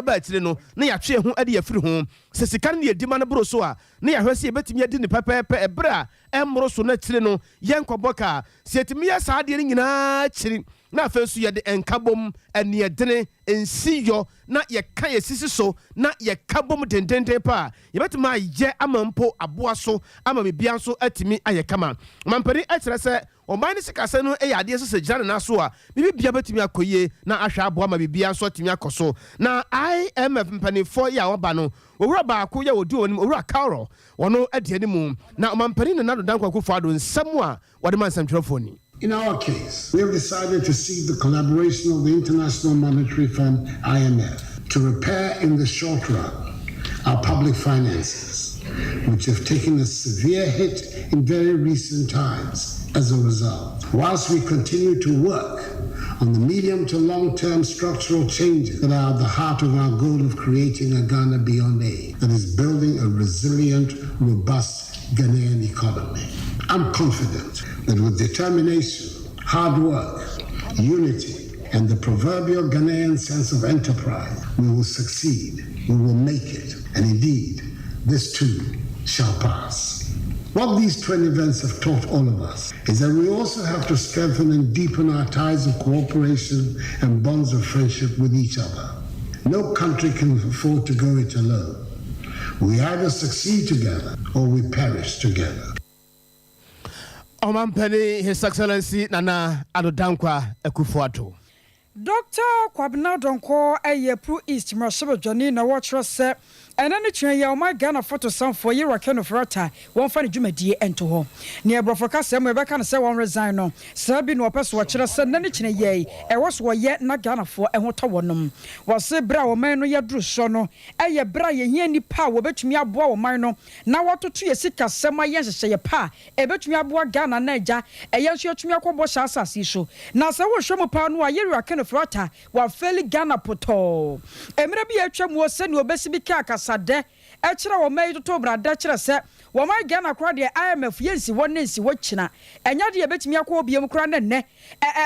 bɛba atire no na yɛatwe ho ade yɛfiri ho sɛ sika no yɛdi ma no boro so a na yɛhwɛ sɛ yɛbɛtumi adi ne pɛpɛɛpɛ ɛberɛ a ɛmmoro so no atire no yɛnkɔbɔ ka sɛ yɛtumi yɛ saa adeɛ no nyinaa kyiri na afei nso yɛde nkabom aniɛdene nsiyɔ na yɛka yɛsisi so na yɛka bom dendenden pa a yɛbɛtumi ayɛ ama mpo aboa so ama bibia nso atumi ayɛ kama mampani ɛkyerɛ sɛ ɔman ne sikasɛ no ɛyɛ adeɛ sɛ gyina ne naso a bibia bɛtumi akɔyie na ahwɛ aboa ma bibia nso atumi akɔ so na IMF mpanimfoɔ yɛ a wɔba no owura baako yɛ wɔdi wɔn owura Kauro wɔno adi anim na ɔmampani ne nado dankwa Akufo-Addo nsɛm a wɔde ma nsɛmtwerɛfoɔ ni. In our case, we have decided to seek the collaboration of the International Monetary Fund, IMF, to repair in the short run our public finances, which have taken a severe hit in very recent times as a result. Whilst we continue to work on the medium to long-term structural changes that are at the heart of our goal of creating a Ghana beyond aid that is building a resilient, robust Ghanaian economy. I'm confident that with determination, hard work, unity, and the proverbial Ghanaian sense of enterprise, we will succeed, we will make it, and indeed, this too shall pass. What these twin events have taught all of us is that we also have to strengthen and deepen our ties of cooperation and bonds of friendship with each other. No country can afford to go it alone. We either succeed together or we perish together. Omampani, His Excellency Nana Addo Dankwa Akufo-Addo. Dr. Kwabena Donko Pro East Marshall Johnny na watchers say and any train ya my Ghana photo some for year can of rata one funny jumadi ento ho near Brofaka Sam Rebecca say one resign no Sabi no pers watcher said any chine ye was what yet not Ghana for and what one was say bra man no ya drew sono a bra ye ni power bet me aboa mino now what to 2 sika sema yes say pa e bet me aboa Ghana naija e yes you to me akobo asase so na say wo hwemo pa no a year can of rata wa fairly Ghana poto emre bi atwam wo se ne obesi bi ka kasade e kire wo mai to brada kire se wo mai Ghana kra de IMF yensi won nsi wo kina enya de betimi akọ obiem kra ne ne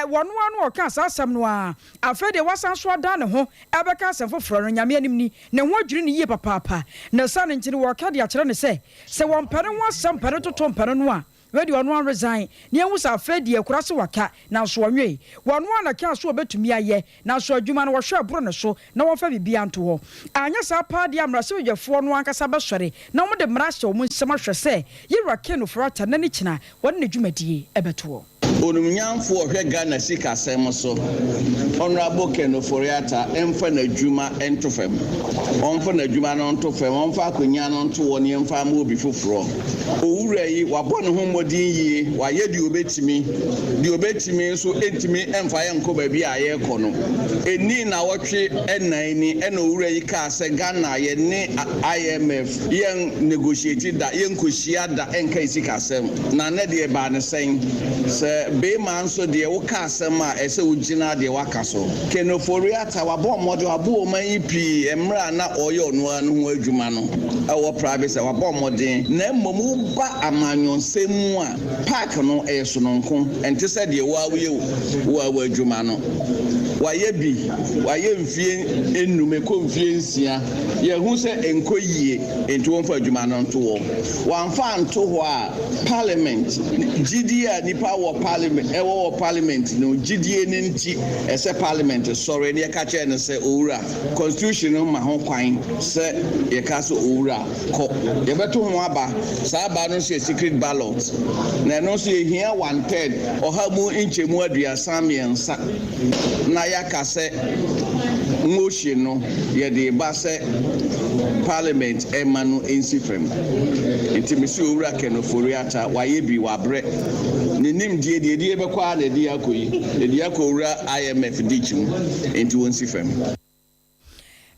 wono anu o ka asasam no a afa de wasan so da ne ho e be ka asem foforo no nyame anim ni ne ho adwiri ne yie papa na sa ne ntini wo ka de akire ne se wo mpere ho asam pere toto mpere no a wedi ono resign ne hu sa afedi ekura se waka na so onwe wono na ka so obetumi aye na so adwuma no wo hwe aburo ne so na wo fa bibia nto ho anya sa pa de amrase wejefo no ankasa be sore na wo de mrase wo nsem ahwe se yira kenu frata na ni kina won ne dwumadie ebeto onumnyamfo ohwe Ghana sika asem so honorable Kenoforiata emfa na dwuma entofem onfa na dwuma no ntofem onfa akonya no nto woni emfa ma obi foforo owura yi wabɔ ne ho modin yi waye di obetimi so entimi emfa ye nko ba bi aye kɔ no eni na wotwe enan ni ena owura yi ka se Ghana ye ne IMF yen negotiate da yen koshia da enka sika asem na ne de ba ne sen se be man so de wo ka asem a ese ugina de waka so Kenoforiata wabɔ model abo man ipi emra na oyo no anu ho adwuma no ewo private se wabɔ model na mmom ba amanyonsemu a park no eso no nko ente se de wo adwuma no waye mfie ennume ko mfie nsia ye hu se enko yie ente won fa adwuma no nto wo wanfa nto ho a parliament GD a nipa wo parliament no GD ne nti ese parliament sorry ne ka che ne se owura constitution no ma ho kwan se ye ka so owura ko ye beto ho aba sa aba no se secret ballot na no so ye hia 1/3 ohamu inchemu aduasa miensa na ya ka se motion no ye de ba se parliament emanu ensifrem intimisi owura Kenoforiata waye bi wabre nenim die be kwa na die akoyi de akowura IMF dichim enti wonsifrem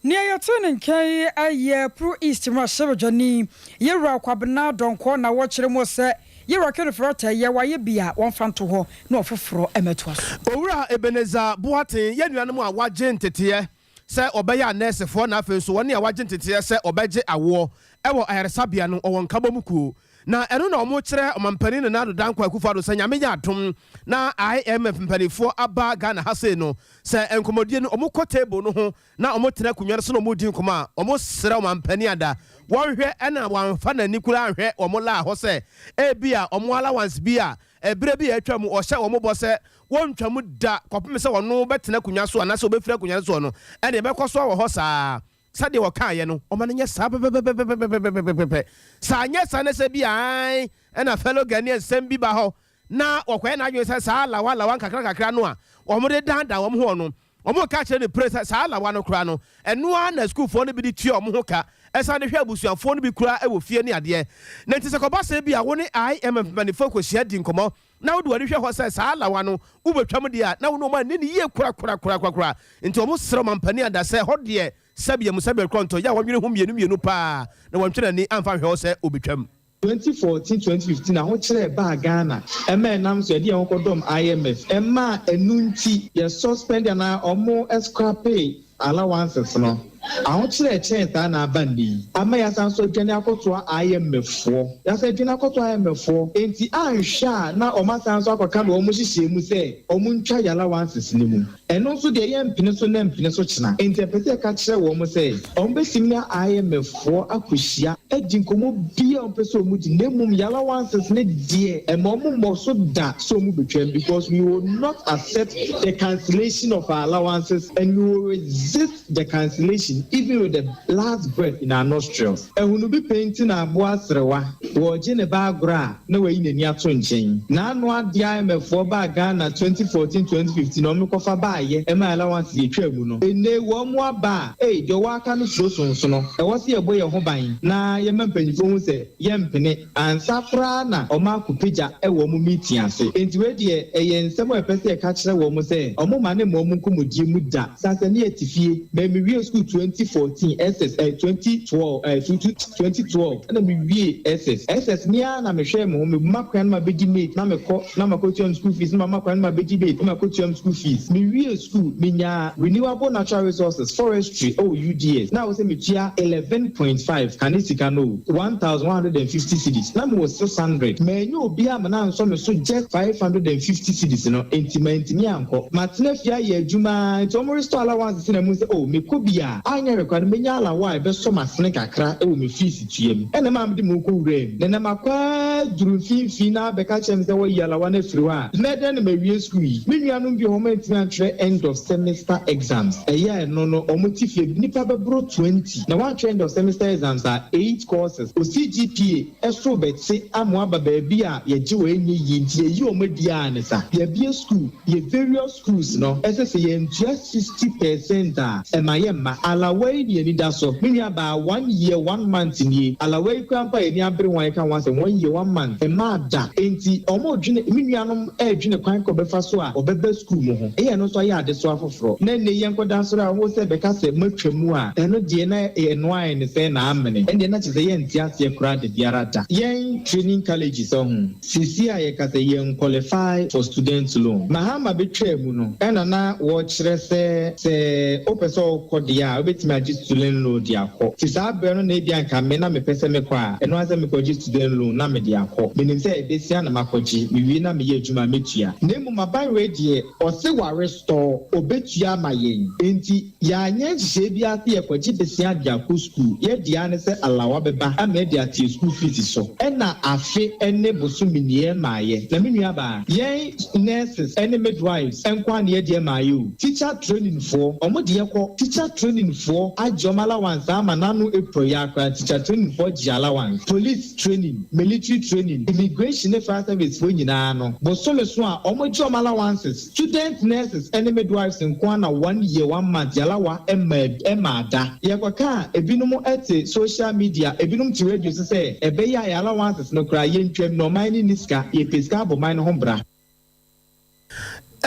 Near your turn and carry a year pro East Marshall Johnny, Yera Kwabena Donko na watch them was set. Yera Kenoforiata, Yawaye Bia, one fan to her, no for Emmetwas. Owura Ebeneza Boate, Yanuanamo, Wajen Tetia, Sir Obaya Ness, 4 1/2, so 1 year Wajen Tetia, Sir Obeje Awo, Ewo Ayasabiano, or one Kabomuku. na ɛno na ɔmo kyerɛ ɔmampani ne Nado Dankwa Akufo-Addo sɛ nyame yɛ atom na IMF mpanifo aba Ghana ha sei no sɛ nkɔmmɔdie no ɔmo kɔ table no ho na ɔmo tena akonnwa no so na ɔmo di nkɔmmɔ a ɔmo serɛ ɔmampani ada wɔnhwɛ ɛna wɔamfa n'ani kura anhwɛ ɔmo laa hɔ sɛ ebi a ɔmo allowance bi a ɛberɛ bi a atwa mu ɔhyɛ ɔmo bɔ sɛ wɔntwa mu da kɔpem sɛ ɔno bɛtena akonnwa so anaasɛ ɔbɛfiri akonnwa no so no ɛne ɛbɛkɔ so wɔ hɔ saa sade wɔkaeɛ no ɔma no nyɛ saa pɛpɛpɛpɛpɛpɛpɛ saa nyɛ saa ne sɛ bi ae ɛna fellow Ghanaian sɛm bi ba hɔ na wɔkɔɛ na adwene sɛ saa lawa nkakra no a ɔmode danda wɔm ho no ɔmo ka kyerɛ ne pray sɛ saa lawa no kora no ɛnoa na skuulfoɔ no bi de tua ɔmo ho ka ɛsa de hwɛ abusuafoɔ no bi kora ɛwɔ fie ne adeɛ na nti sɛ kɔba sɛ bi a wo ne IMF mpanifo kɔhyia di nkɔmmɔ na wode wɔde hwɛ hɔ sɛ saa lawa no wobɛtwam deɛ a na wo ne ɔma ne yie korakora nti ɔmo serɛ ɔmampani ada sɛ hɔ deɛ sɛbia mu sɛbia krɔntɔ yɛ a wɔnwene ho mmienu paa na wɔntwene ani amfa hwɛ hɔ sɛ obɛtwam 2014-2015 ahokyerɛ baa Ghana ɛma ɛnam so ɛde yɛn kɔdɔm IMF ɛma ɛnu nti yɛ suspend na ɔmo scrape allowances no ahokyerɛ kyɛn saa na aba ndi ama yɛsan so adwane akɔtoa IMF foɔ yɛsan adwane akɔtoa IMF foɔ enti anhwɛ a na ɔmo asan so akɔka na ɔmo hyehyɛ mu sɛ ɔmo ntwa yɛ allowances ne mu ɛno nso deɛ yɛmpene so na mpene so kyena enti ɛpɛ sɛ ɛka kyerɛ wɔn sɛ ɔmo bɛsim na IMF foɔ akɔhyia adi nkɔmmɔ bi a ɔmo pɛ sɛ ɔmo di na mmom yɛ allowances ne deɛ ɛma ɔmo mmɔ so da sɛ ɔmo bɛtwam because we will not accept the cancellation of our allowances and we will resist the cancellation even with the last breath in our nostrils. Ehunu bi painting aboa serewa wo gye ne baagora na wayi n'ani ato nkyɛn. Na ano ade IMF for ba Ghana 2014-2015 na ɔmo kɔfa baayɛ ɛma allowance yɛtwa mu no. Ene wɔn mo aba deɛ wɔaka no suro sonso no. Ɛwɔ se yɛbɔ yɛn ho ban na yɛma mpanyinfo ho sɛ yɛmpene ansa koraa na ɔmo akɔpagya ɛwɔ ɔmo meeting ase. Enti we deɛ ɛyɛ nsɛm a ɛpɛ sɛ ɛka kyerɛ wɔn sɛ ɔmo ma ne ma ɔmo nkɔmmɔdie mu da. Sasa ne yɛ tifie mɛmi school 2014 SS 2012 and me wie SS nia na me hwɛ mo me makwan ma bedi mate na me kɔ na makotium school fees na makwan ma bedi mate na makotium school fees me wie school me nya renewable natural resources forestry UDS na wo se me tua 11.5 kanisika no 1150 cedis na me was 600 me nya obi am na nso me so just 550 cedis no enti anko matena fia ye adwuma enti omo restore allowance na mu se me ko bia anya rekwade menya alawa ebe so masene kakra e wo me fees tuam ene ma me de mo ko wura ne na makwa duru finfin na beka chem se wo yalawa na firi wa na de na mawie school yi me nuanom bi ho ma ntimi antre end of semester exams eye no omotifie nipa bebro 20 na one end of semester exams are 8 courses o CGPA eso betse amo aba ba bia ye je wo enye yi nti ye omodi anesa ye bia school ye various schools no ese ye ntua 60% e ma ye ma alawai ni da so me ba 1 year 1 month ni alawai kwampa ye ni abere wan ka wan se 1 year 1 month e ma da enti omo dwene me nuanom dwene kwan ko befa so a obeba school mu ho e ye no so ya ade so afoforo na ne ye nkoda so a wo se beka se matwamu a eno de na eno aye ne se na amene ende na cheze ye ntia se kura de biara da ye training colleges on sisi a ye ka se ye qualify for student loan mahama betwa mu no ena na wo kire se opeso kodia obetimi agi student loan di akọ ti sa be no na bia nka me na me pese me kwa eno ase me koji student loan na me di akọ menim se ebesia na makoji me wi na me ye adwuma metua na mu maban we die o se wa restore obetua ma yen enti ya anya nhye bia se ye koji besia di akọ school ye dia ne se alawa beba ama dia ti school fees so ena afe ene bosumi nie maaye na me nua ba yen nurses ene midwives enkwa ne ye die maaye teacher training for omo de yekọ teacher training for ajom allowance ama nanu April ya kwa teacher training for G allowance police training military training immigration and fire service for nyina no bosome so a omo jom allowances student nurses and midwives nkwa na 1 year 1 month yalawa emma da yekwaka ebinom ete social media ebinom ti radio say ebe ya allowances no kra yentwem no mine niska ye peska bo mine hombra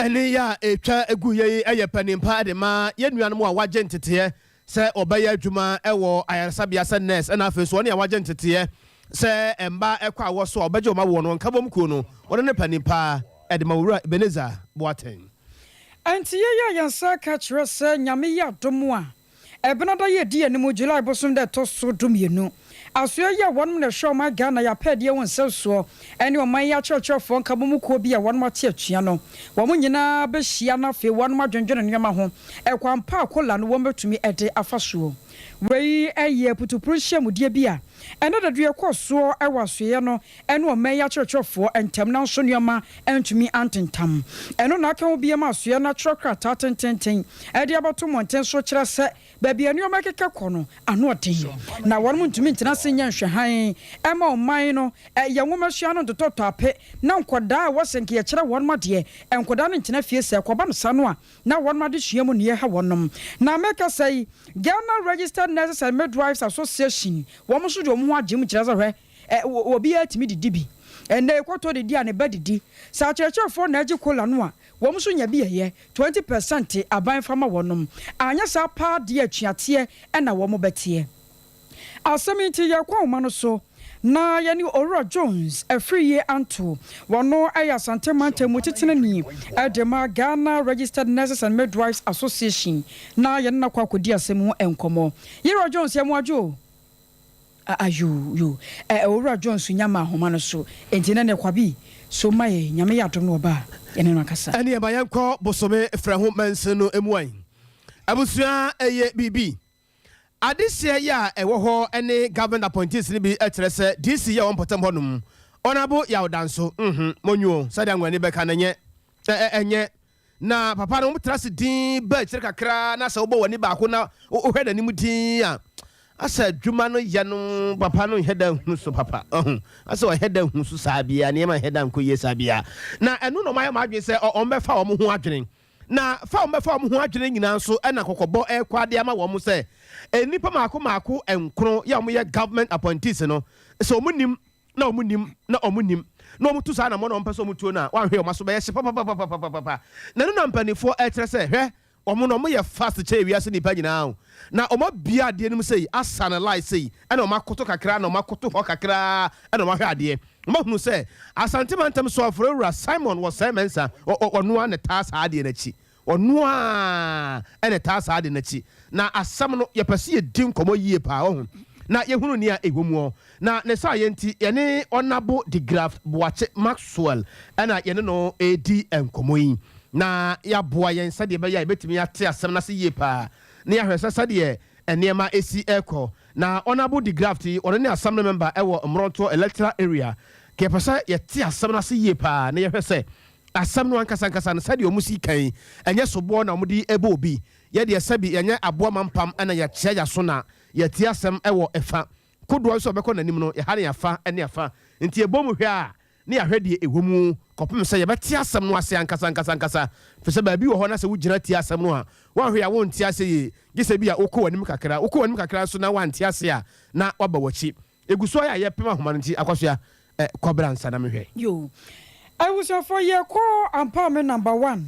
ene ya etwa egu ye eye panimpa de ma ye nuanom a waje ntete se obaya adwuma ewo ayarsabia se nurse na afi so ne waje ntete se emba ekwa awo so obaje oma wo no nkabom ku no wona ne panimpa de ma wura Ebeneza Boateng anti ye yansa ka kire se nyame ya domo a ebena da ye di animu July bosom de to so domienu asoya ya wonum na show ma Ghana ya pede won selso ene oman ya churchfo nka bomu ko bi ya wonum atia tua no wo mo nyina be hia na fe wonum adwendwene nyama ho ekwampa akola no wo metumi ede afasuo wei eye putupuru hyamudie bia ene dadu ekoso ewasoye no ene oman ya churchfo entem na nso nyama entumi antentam eno na aka obi ma asoye na trokrata tententen ede abato monten so kire se babia nyoma keke kono ano odin na wonum ntumi ntina se nya nhwehan ema oman no ye nwomahua no tototo ape na nkoda wosenke ye kire wonum ade enkoda no ntina fie se koba no sano a na wonum ade hyiam ne ye ha wonum na meka sei Ghana Registered Nurses and Midwives Association wo so de omo agem kire se hwe obi atimi didibi ene ekoto de dia ne badidi sa churchfo na agi kola no a wo so nya bi ye 20% aban fama wonum anya sa pa de atuate e na wo mo betie asemiti ye kwa ma no so na yani Ora Jones free year anto wono aya sante mantemu titenani edema Ghana Registered Nurses and Midwives Association na ye na kwa kodi asemu enkomo Ora Jones ye mo ajo ayu Ora Jones nyama homa no so entina ne kwabi so maye nyame ya dom no ba ene no akasa ene e ba yanko bosome fra ho manse no emuan abusua eye bibi adisia ya ewo ho ene government appointees ni bi etrese DC ya wonpotem honum onabo ya odanso monyo sadia ngwani beka na nye enye na papa no mutrase din ba kire kakra na se wo wani ba ko na ohweda ni mudin a asa dwuma no ye no papa no heda hu so papa asa o heda hu so sabia na ma heda nko ye sabia na enu no ma adwen se o mbefa wo ho adwen na fa mbefa wo ho adwen nyina so na kokobo kwade ama wo mo se enipa maako enkro ya mo ye government appointees no so omunim na omunim na omunim na omutu sa na mo no mpese omutuo na wa hwe o maso be ye papa na no nampanifo etrese hwe omo no mo ye fast che wiase nipa nyina na omo bia de nim sei asanalize sei na omo akoto kakra na omo akoto ho kakra na omo hwe ade omo hunu se asantemantam so afrowura Simon was semensa onu an task ade na chi onu a ene task ade na chi na asam no ye pese ye din komo yie pa ho na ye hunu ni a ewomu na ne sa ye nti ye ne onabo the graft boache Maxwell na ye ne no edi enkomo yi na ya boa yen sade be ya betimi ate asem na se yie pa na ya hwesa sade enema esi eko na onabo the graft on ne assembly member ewo Mronto electoral area ke pesa ye te asem na se yie pa na ye hwese asem no ankasa na sade omusi kan enye sobo na omudi ebe obi ye de sabi enye aboa mampam na ya chia ya so na ye te asem ewo efa kodo so beko nanim no ye ha ne afa ene afa nti ebomu hwe a ne ya hwe de ewomu kopem se ye beti asem no ase ankasa fese ba bi wo ho na se wo gina ti asem no a wa hwe ya wo nti ase ye gise bi a okọ wanim kakra so na wa nti ase a na waba wachi eguso ya ye pema homa nti akwaso ya kobra nsa na mehwe yo I was for ye call empowerment number 1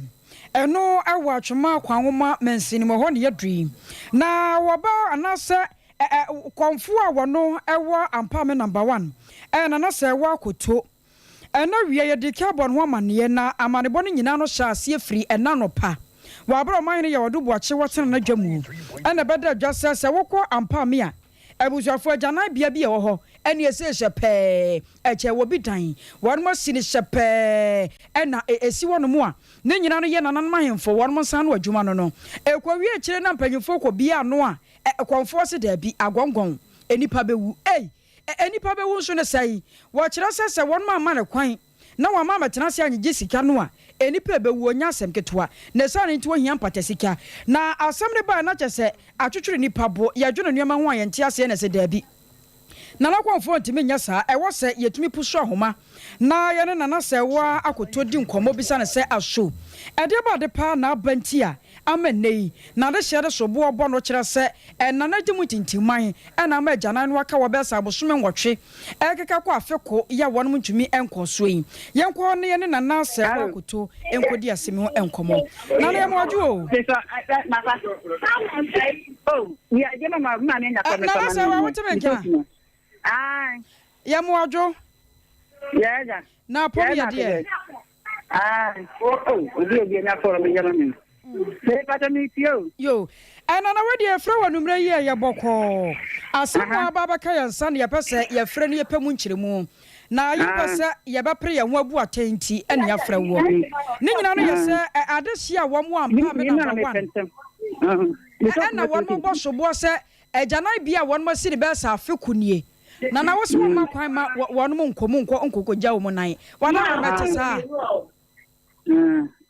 eno awa atwema kwanwoma mensini mo ho ne dream na woba anase konfu a wono ewo empowerment number 1 na na se wa koto ena wie ye de carbon ho amane na amanebo no nyina no hya ase free ena no pa wa bro man ne ye wodo boache woten na dwamu ena beda adwase se wokọ ampame a abusuafo agyanan bia bia wo ho ene ese hyepe eche wo bi dan won mo sini hyepe ena esi wono mu a ne nyina no ye nanan mahemfo won mo san no adwuma no no ekwa wie kire na mpanyimfo ko bia no a konfo se da bi agongon enipa bewu enipa bewu nso ne sai wo kire se won ma ma ne kwan na wa ma matena se anyege sika no a enipa bewu onya asem ketwa na sa ne nti wo hia mpata sika na asem ne ba na kyese atwetwere nipa bo ya dwene nuama ho ayente ase na se da bi na nakwonfo ntimi nya saa ewo se yetumi puso ahoma na ye ne nana se wa akoto di nkomo bisa ne se aso ede ba de pa na abanti a amennei na de hyere so bo obo no kire se nana di mutintiman na ma agyanan no aka wo besa abosome nwotwe ekeka kwa afeko ya wonom ntumi enkoso yi yenko ne ye ne nana se wa akoto enkodi asemi ho enkomo na ne mo adwo ya je mama me na ko na se wa wotemenka ya mo adwo ya na pom ye de odi na for me jama mi se pata mi tio yo ana na we de fra wanumre ye boko Asamu ababaka yansa ne yɛpɛ sɛ yɛfrɛ no yɛpɛ mu nkyerɛmu na yɛpɛ sɛ yɛbɛpere yɛn ho abu atɛnti ɛne yɛafrɛ wɔ ne nyina no yɛ sɛ adehye a wɔn ampa me number 1 ɛna wɔn bɔ soboɔ sɛ agyanan bi a wɔn asi ne bɛɛ sɛ afe kunie na wo so ma kwan ma wɔn mu nkokogya wo mu nan wɔn na mɛte saa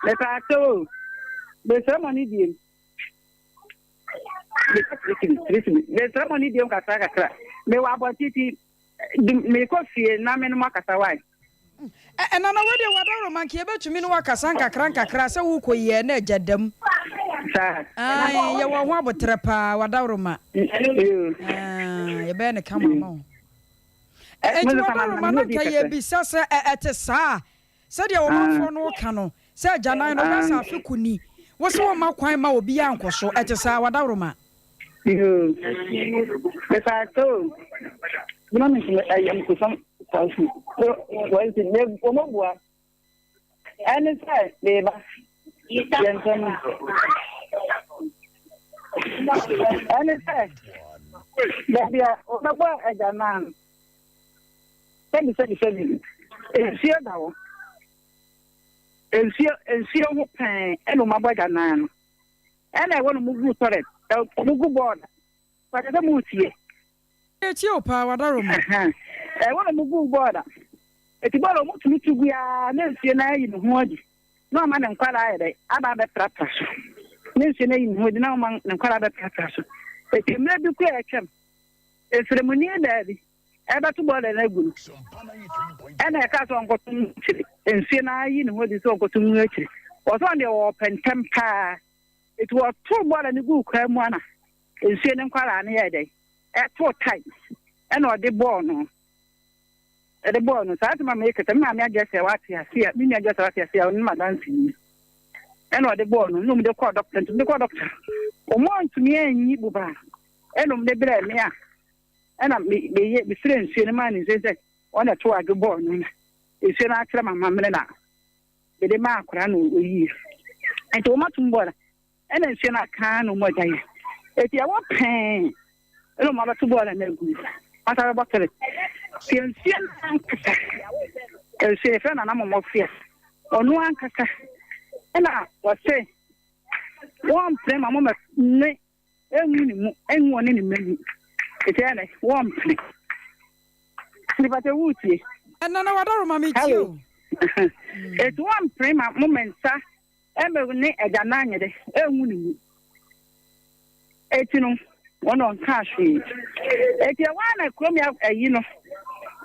Lepato, the ceremony diem. The ceremony diem Casaka. Me were about it. Me coffee, Namen Macasawai. And I know what a man came to me, Wakasanka, Cranka, Crassa, who could ye ne jedem. Ah, you were one but trepa, Wadaroma. You better come along. And you are a be sassa at a sa. Said your woman for no canoe. Said Janai no Gasa Fukuni. What's one my quine ma will be uncle so at a sa Wadaroma? If I told you, I am to some. Well, it's the Omobua. And it's right, neighbor. And it's right. That we are Omobua as a man. 27. And see now. And see who pay and Omobua man. And I want to move for it. Mugu board. But I don't move here. It's your power, Daruma. I want to move border. It's about a much to be a Nancy in Hood. No man and quite either. About the trappers. Nancy in Hood, no man and quite other trappers. But you may be quick. It's the money daddy. Ever to border and a good. And I can't on got to and see I in what is all got to nurture. Was on the open temper. It was 2 more than a good crime one. And see them quite an day. At 4 times. And or the born. At the bonus, I had to make it a man. I just say what I see. I mean, I just what I see on my dancing. And what the bonus, no, the court doctor, to the court doctor. Or more to me and Yibuba. And the bread, me. And I'm the friends, the man is on a 2 hour born. It's an actual mamma. The mark ran over years. And to much more. And then she not can no more. If you want pain, no matter to board and no good. What about it? And say, friend, and I'm more fear. Or no one can. And I was say, one frame, a moment, and one in a minute. It's one play. But a woodsy. And then I don't remember you. It's one frame a moment, sir. Ever need a Jananya, and it's one on cash. If you want to come out,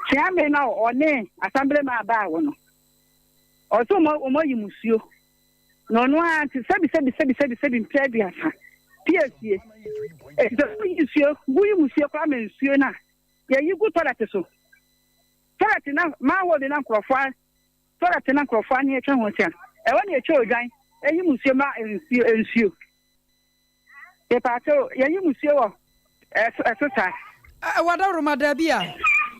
Chairman now or name, assembly my bow. Or so more you, monsieur. No, to 77 previous. PSC. It's monsieur, come Siena. Yeah, you go to that so. Toilet enough, my word enough for fire. Toilet enough for fire near Chamotia. I want your children, and you monsieur and you. If I told you, monsieur, as a what are Madabia?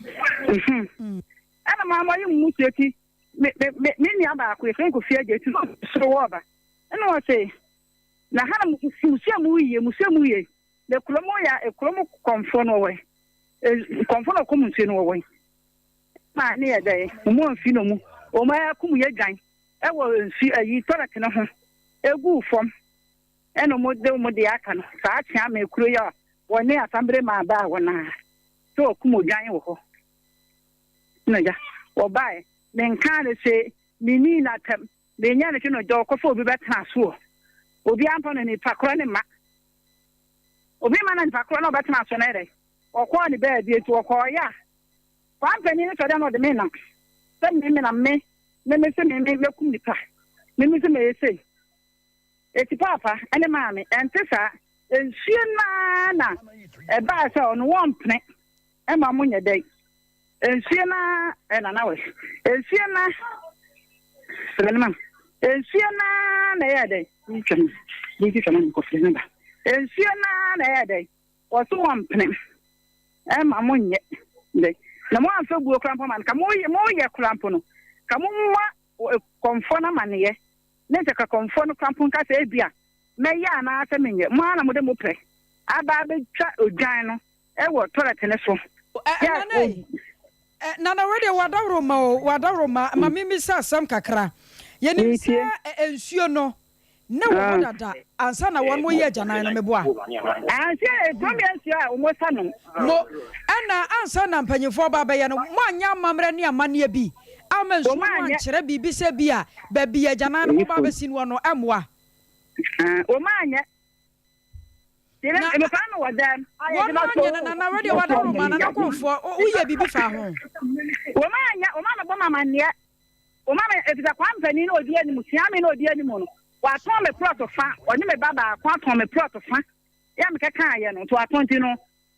And Mamma, you must many about we think of fear get so over. And I say, Naham Museum, the Colomoya, a Colomo conform away. Conform of common sin away. My near day, more phenomenon, or my Kumuya gang. I will see a ye toilet in a good form. And no more the acan, such I may clear or near somebody my bar one eye. So Kumu gang no, or buy. Then can't say, me need not come. The Yannick dog for the better swore. Or be upon any Pacronic. Or be man and Pacrono better or quite a bad dear to a call, ya. 1 penny for them or the men. Some women are me, let me say, me look in the past. Let me say, it's papa and a mammy and Tessa, and she na a bass on 1 penny, and my money a day. And Siena and an hour. And Siena, and Siena, day. You can coffee number. And Siena, day. Or 1 penny. And my money. The more I feel good cramp man, come more ye crampono. Come on, conform money. Let a conform crampon casabia. May ya answer me, man, I'm with them. I baby chat or gino. ewo toilet ne so Nana wedi wadawroma ma mimi sa sam kakra ye nim se ensuo no na wo dada ansa na won mo ye janan no meboa anse tomi ensuo a wo sa no mo ana ansa na mpanyifo ba ye no mo anya mamre ne amane bi amansu mo ankyere bibi se bi a ba bi ye janan no ba besi no no amoa o ma anya na me fa no wadam aye na radio wadawroma na konfo uye bibi fa ho o ma me bo mama ne o ma me efisa kwampani na odi ani mu siame na odi ani mu no wa ton me plot fa oni me baba kwa ton me plot fa ya me keka aye no to atonti no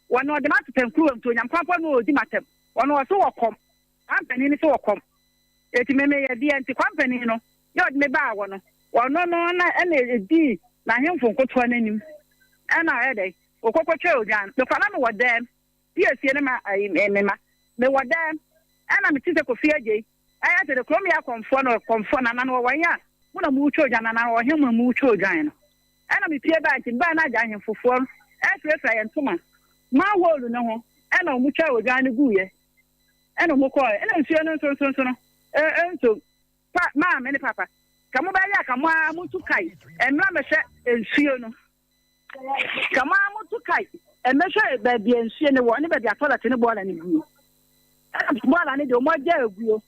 wono de matem kuru to nyampapa no odi matem wono so wokom kwampani ni so wokom eti me ye di anti kwampani no yo de me ba wono wono no na edi na hemfo nkoto ananim ana ede okokotwe ojan me fana me wodam piesie ne ma mema me wodam ana me tise kofi aje aya te de krom ya konfo na no wanya mo na mu ucho ojan na wo hemu mu ucho ojan no ana me pie ba nti ba na aja hemfofo efrefa ye ntoma ma wolu ne ho ana mu twa ojan ne guye ana mo ko ana nsuo no nso no enso pa ma me ne papa kamo ba ya kamo amutu kai emra me hwe nsuo no kama amutu kai emehwe ba bi nsuo ne wo ne ba bi atola te ne bola ne guo bola ne de o mo ja eguo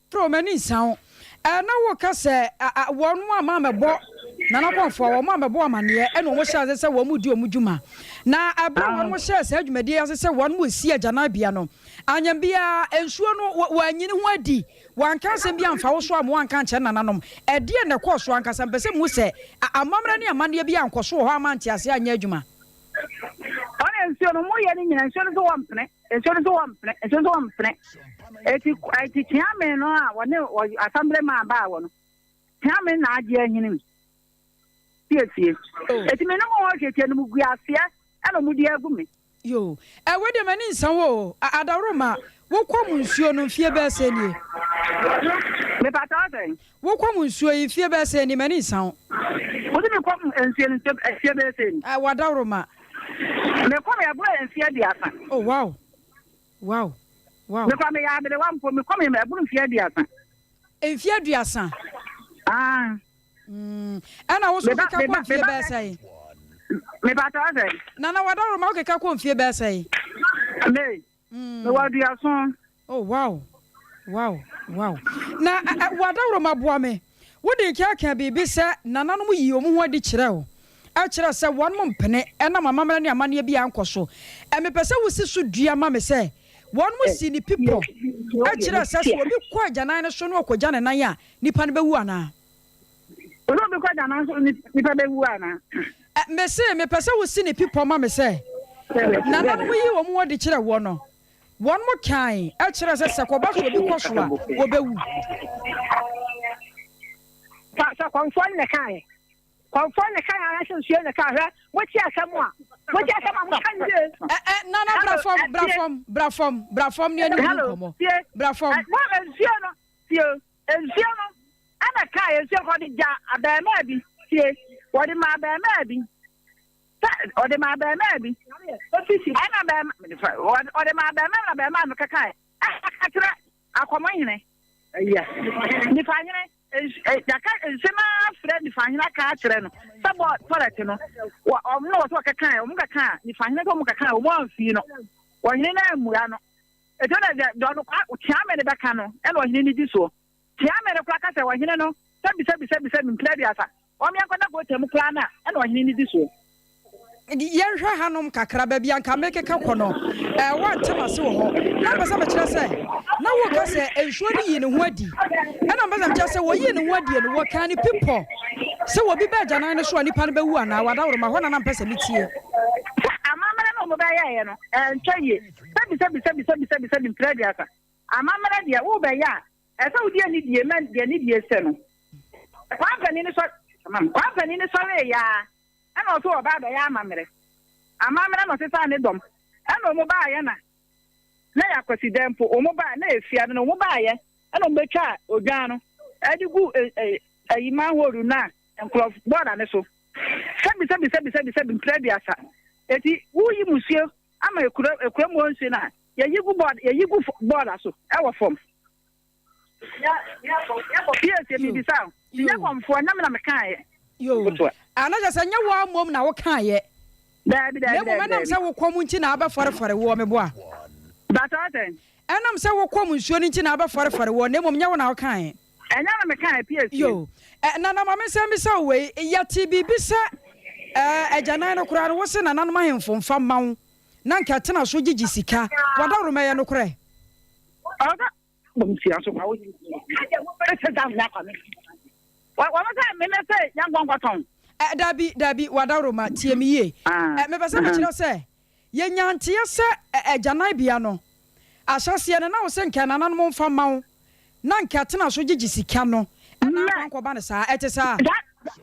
tro mani san na wo ka se won mu ama mebo na na konfo wo mu amebo amane e no mo sha se wo mu di omudwuma na abra won mo sha se adwumadi ya se won mu si agana bia no anyam bia ensuo no wanyini ho adi wanka se bia mfa wo so am wanka nche nananom e de ne kɔ so anka sam pese mu se amamra ne amane bia nkɔso ho amanti ase anya adwuma ona ensuo no mo ye ni nyina ensuo no so wampene ensuo no wampene eti tiame no a wone assembly ma ba wo no tiame na age ahini piesie eti me no mo hwehwe no mu guase ana mu di agu me yo we de mani nsan wo adaroma wo kwom nsuo no fie ba se nie me pata den wo kwom nsuo yi fie ba se nie mani nsan wo de me kwom nsuo no fie ba se nie wadaroma me kwom ya bro nsuo di asa oh wow me kwom ya be wa mpo me kwom ya bro nsuo di asa enfie aduasa ana wo so ka kwom fie ba se me pata den na wadaroma o ka kwom fie ba se me wadiason oh wow na wadaroma boa me wo de ka bibi se nananom yi omu ho adi kire wo a kire se won mo mpene na mamamra ne amane bia ankoso me pese wo si so dua ma me se won mo si ni pipo a kire se so obi ko ajanan ne so no okoja ne nan a nipa ne bewu ana ono bi ko ajanan so nipa bewu ana me se me pese wo si ni pipo ma me se nananom yi omu adi kire wo no one more kind a kire se sekoba so obi ko so a wo bewu sa konfon ne kai ara so sie ne kai wo ti asamo mo kan de na brafom ne ani komo brafom mo ensio no ana kai ensio ko di ja abema bi tie wo di ma abema bi o de ma abema bi ana abema o de ma abema no kai akira akomo hine ni fa hine jaka nsema friend fahina ka akire no sabo toilet no no so ka kan o mu ka kan ni fahina ko mu ka kan o mu anfi no o hine na amura no e to na do no o tiame ne beka no e no hine ni di so tiame ne kwa ka se o hine no sabi mpledi asa o mi akoda go temu kla na e no hine ni di so yenhwe hanom kakra ba bia nka meke ka kono wantema se wo ho na basa me kire se na wo ka se ensuo ni yi ne ho adi na basa me kire se wo yi ne ho adi no wo kan ni pipo se wo bi ba janan ne so nipa ne bewu ana wadawro ma ho na mpese metie amamara no mo ba ya no ntwaye sabi mpledi asa amamara dia wo ba ya e se wo dia ni die man dia ni die se no kwa pani ni so we ya ana oto oba da ya amamere no sesa ne dom ana omo ba ya na ya kwasidempo omo ba na efia no omo ba ya ana omo betwa odwan no adigu ayima horu na enkrof boda ne so sabi mpledi asa eti wuyi musio ama ekura mu nsi na ye yigu board aso e wo form yes me bisa nya kwamfo na me na me kan ye yo anaja sanya wo amom na wo kan ye dabi mo menam se wo kom nti na aba fore wo me boa bataten enam se wo kom nsuo nti na aba fore wo na mo nya wo na wo kan ye enya na me kan PS yo na mama se mi se we ya tibi bisa ejanan no kura no wo se na nanom ahemfo mfa mawo na nka tena so gigi sika wadaro me ye no kura oga bom si aso kwa wo se dam na kwa me wa ma me se nya ngwankwaton dabi wadaro ma tie mi ye me be se me kire se ye nyante ye se ejanan bia no asase ne na wo se nka nanom mfa mawo na nka tena so gigi sika no na kwankwa ba ne saa ete saa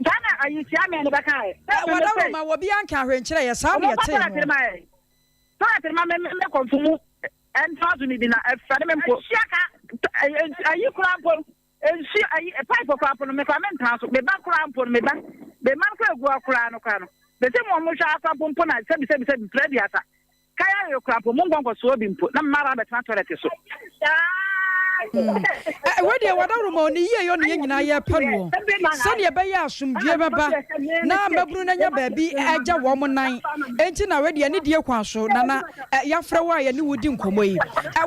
dana ayi tia me ne ba kai wadaro ma wo bia nka hwenkire ye saa ye te me konfumu en tazu ni dina fade me mpo siaka ayi krampo ensi ayi pipe krampo no me fa men taso me ba krampo me ba be man ko egu akura no ka no be se mo hwa akrampo mpo na sebi trade asa kaya yo krampo mo ngongo so obi mpo na mara be toilet so wadi wadaro ma oni ye yo ne nyina ye panuo sane ye be ya asumdue beba na maburu na nya baabi agya wo mo nan enti na wadi ani die kwa so na ya fra wa ye ne wudi nkomo yi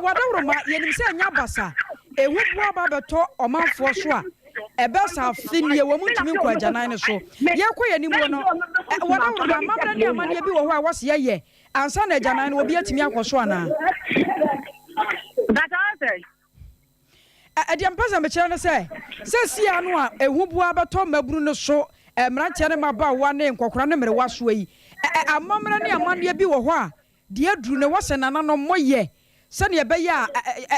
wadaro ma ye nim se nya basa ehu bua ba beto omanfo so a ebe sa finie wo mutumi nkwa agyanan ne so ye koye ni mu no wadaro ma mamra ne amane bi wo ho a wose ye ansa na agyanan no obi atimi akoso ana that answer Adiam pasa me kire no se sia no a ehu bua beto maburu no so mranche ne maba wa ne nkokora ne mere waso yi amamra ne amane bi wo ho a de aduru ne wose nana no moye se ne be ya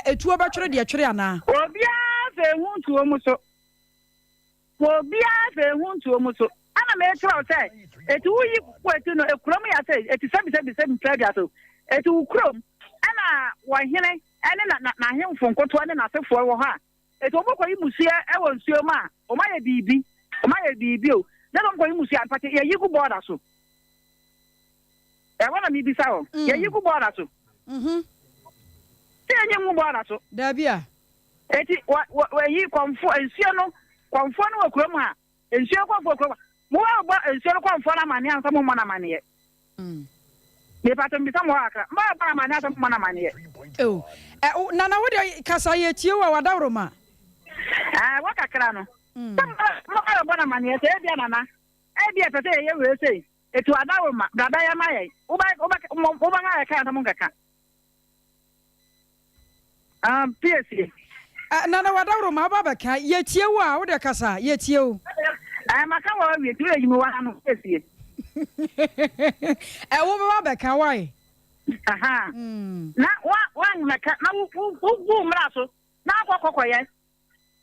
etuo ba twere de twere ana obia fe hu tuo mu so ana me tro se etu yi kwetu no ekrom ya se etu sebi trade aso etu krom ana wo hene ene na hemfo nkoto ne na sefo wo ha eto obokọ imusia e wo nsuo ma o ma ye bibi o na no nkọ imusia pate ye yigu border so e wana mi bisa o ye yigu border so te enye mu border so da bia eti wa yi konfo nsuo no wo krom ha nsuo konfo krom mo wa ba nsuo no konfo na mane ansa mo na mane ye me pato mbisa mo aka ma ba mane ansa mo na mane ye nana wo de kasa ye tie wa wadawro ma wa kakra no mo ka bona mane se bia nana bia pete ye we sei etu wadawro ma dada ya maye wo ba nga ka ta mo kaka PSC nana wadawro ma ba ka ye tie wa wo de kasa ye tie o maka wa wi tu eyi mi wa no PSC wo ba ka why aha na wa maka na wo mraso na akwakokoye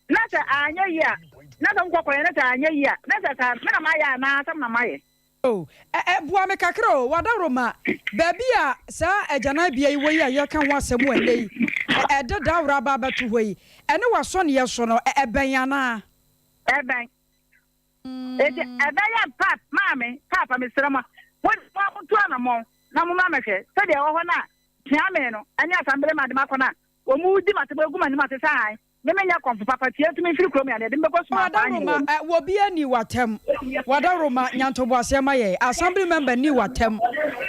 na ta anya yi a na ta nkwakoye na ta anya yi a na ta na ma ya na ta na ma ye bua me kakro wadaro ma baby a sa agana bia yi wo yi a ye kan ho asem wane yi de dawra ba batu ho yi ene waso ne ye so no eben yana eben ya pap mame papa me srama wo to na mo na mo mama hwe se de wo ho na tiame no anya asambere ma de makona o mu di mate ba guma ni mate sai me menya konfo papa tie tumi firi krom ya de mbeko so wadaro ma wo bia ni watem wadaro ma nyantobo asema ye assembly member ni watem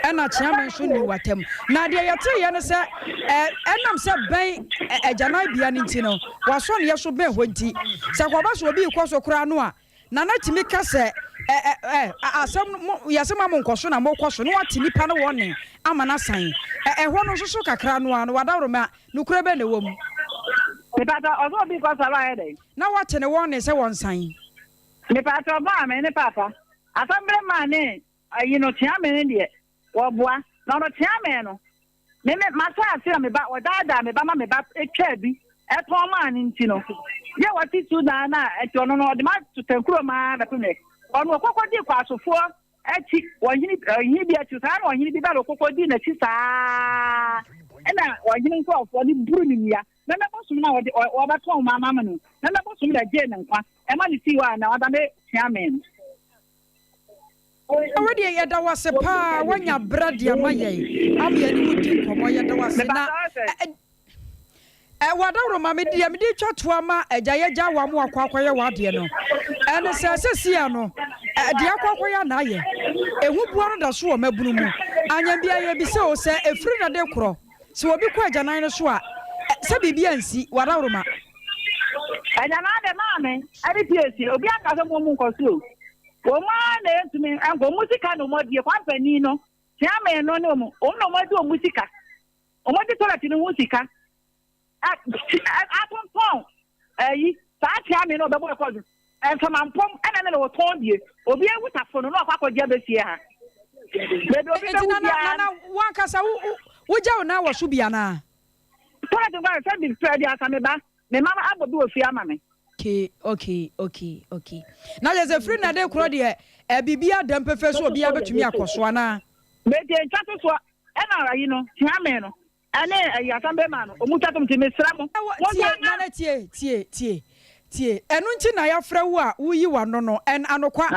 ena tiame so ni watem na de yete ye no se enam se ben agana bia ni ntino waso ne ye so ben ho nti se kwaba so obi ikoso kura no a na na timi ka se asem yasema mo nkoso na mo koso no wati nipa no wone amana san ho no so kakra no ano wadawro ma nukura be ne wom me pata ozo bi ko sala ede na wati ne wone se won san me pata ba me ne papa asambre ma ne ayi no tia me ne de wo boa na no tia me no me masa ase me ba odada me ba ma me ba etwa bi eto ma ni ntino ye wati tu na na eto no no de ma tutenkuro ma da tune onu okokodi kwa asofo ati wahini bi ati sa na wahini bi ba okokodi na ti sa ena wahini nko afo ni buru ni ya na me bosum na wode oba to mama no na me bosum da je na nkwa e ma ni ti wa na wada me tia men Already yɛda wase paa wanya bradi amaye amye ni wudi nkomo yɛda wase na wadawro ma me di twa to ama agya wa mo akwakoye wade no ene sɛsia no de akwakoye na aye ehu bua no da so o mabunu mu anya bia ye bi se o se efiri na de kro se obi kwa agya nan no so a se bibia nsi wadawro ma agya na de ma me ari piesi obi aka so mo mu nkoso o ma na entumi ango musika no modie kwampani no tiame no no mu o no modie o musika o modie tolati no musika atonpon saa tiame no bebo record enfamampom ena na wo ton die obi ewutafo no akwakoje besie ha bedo obi be wubia na wankasa wugya na wo so bia na tolati ngwa se bi fredi asame ba me mama abobi ofi ama me Okay. Now there's a free na de kro de bibia dem pefe so obi abetumi akoso na. Me de ntato so na rayi no tiame no. Ane yasambe ma no omutato mtime sra mo. Na tie. Enu nti na ya fra wo a wuyi wa no no en anokwa.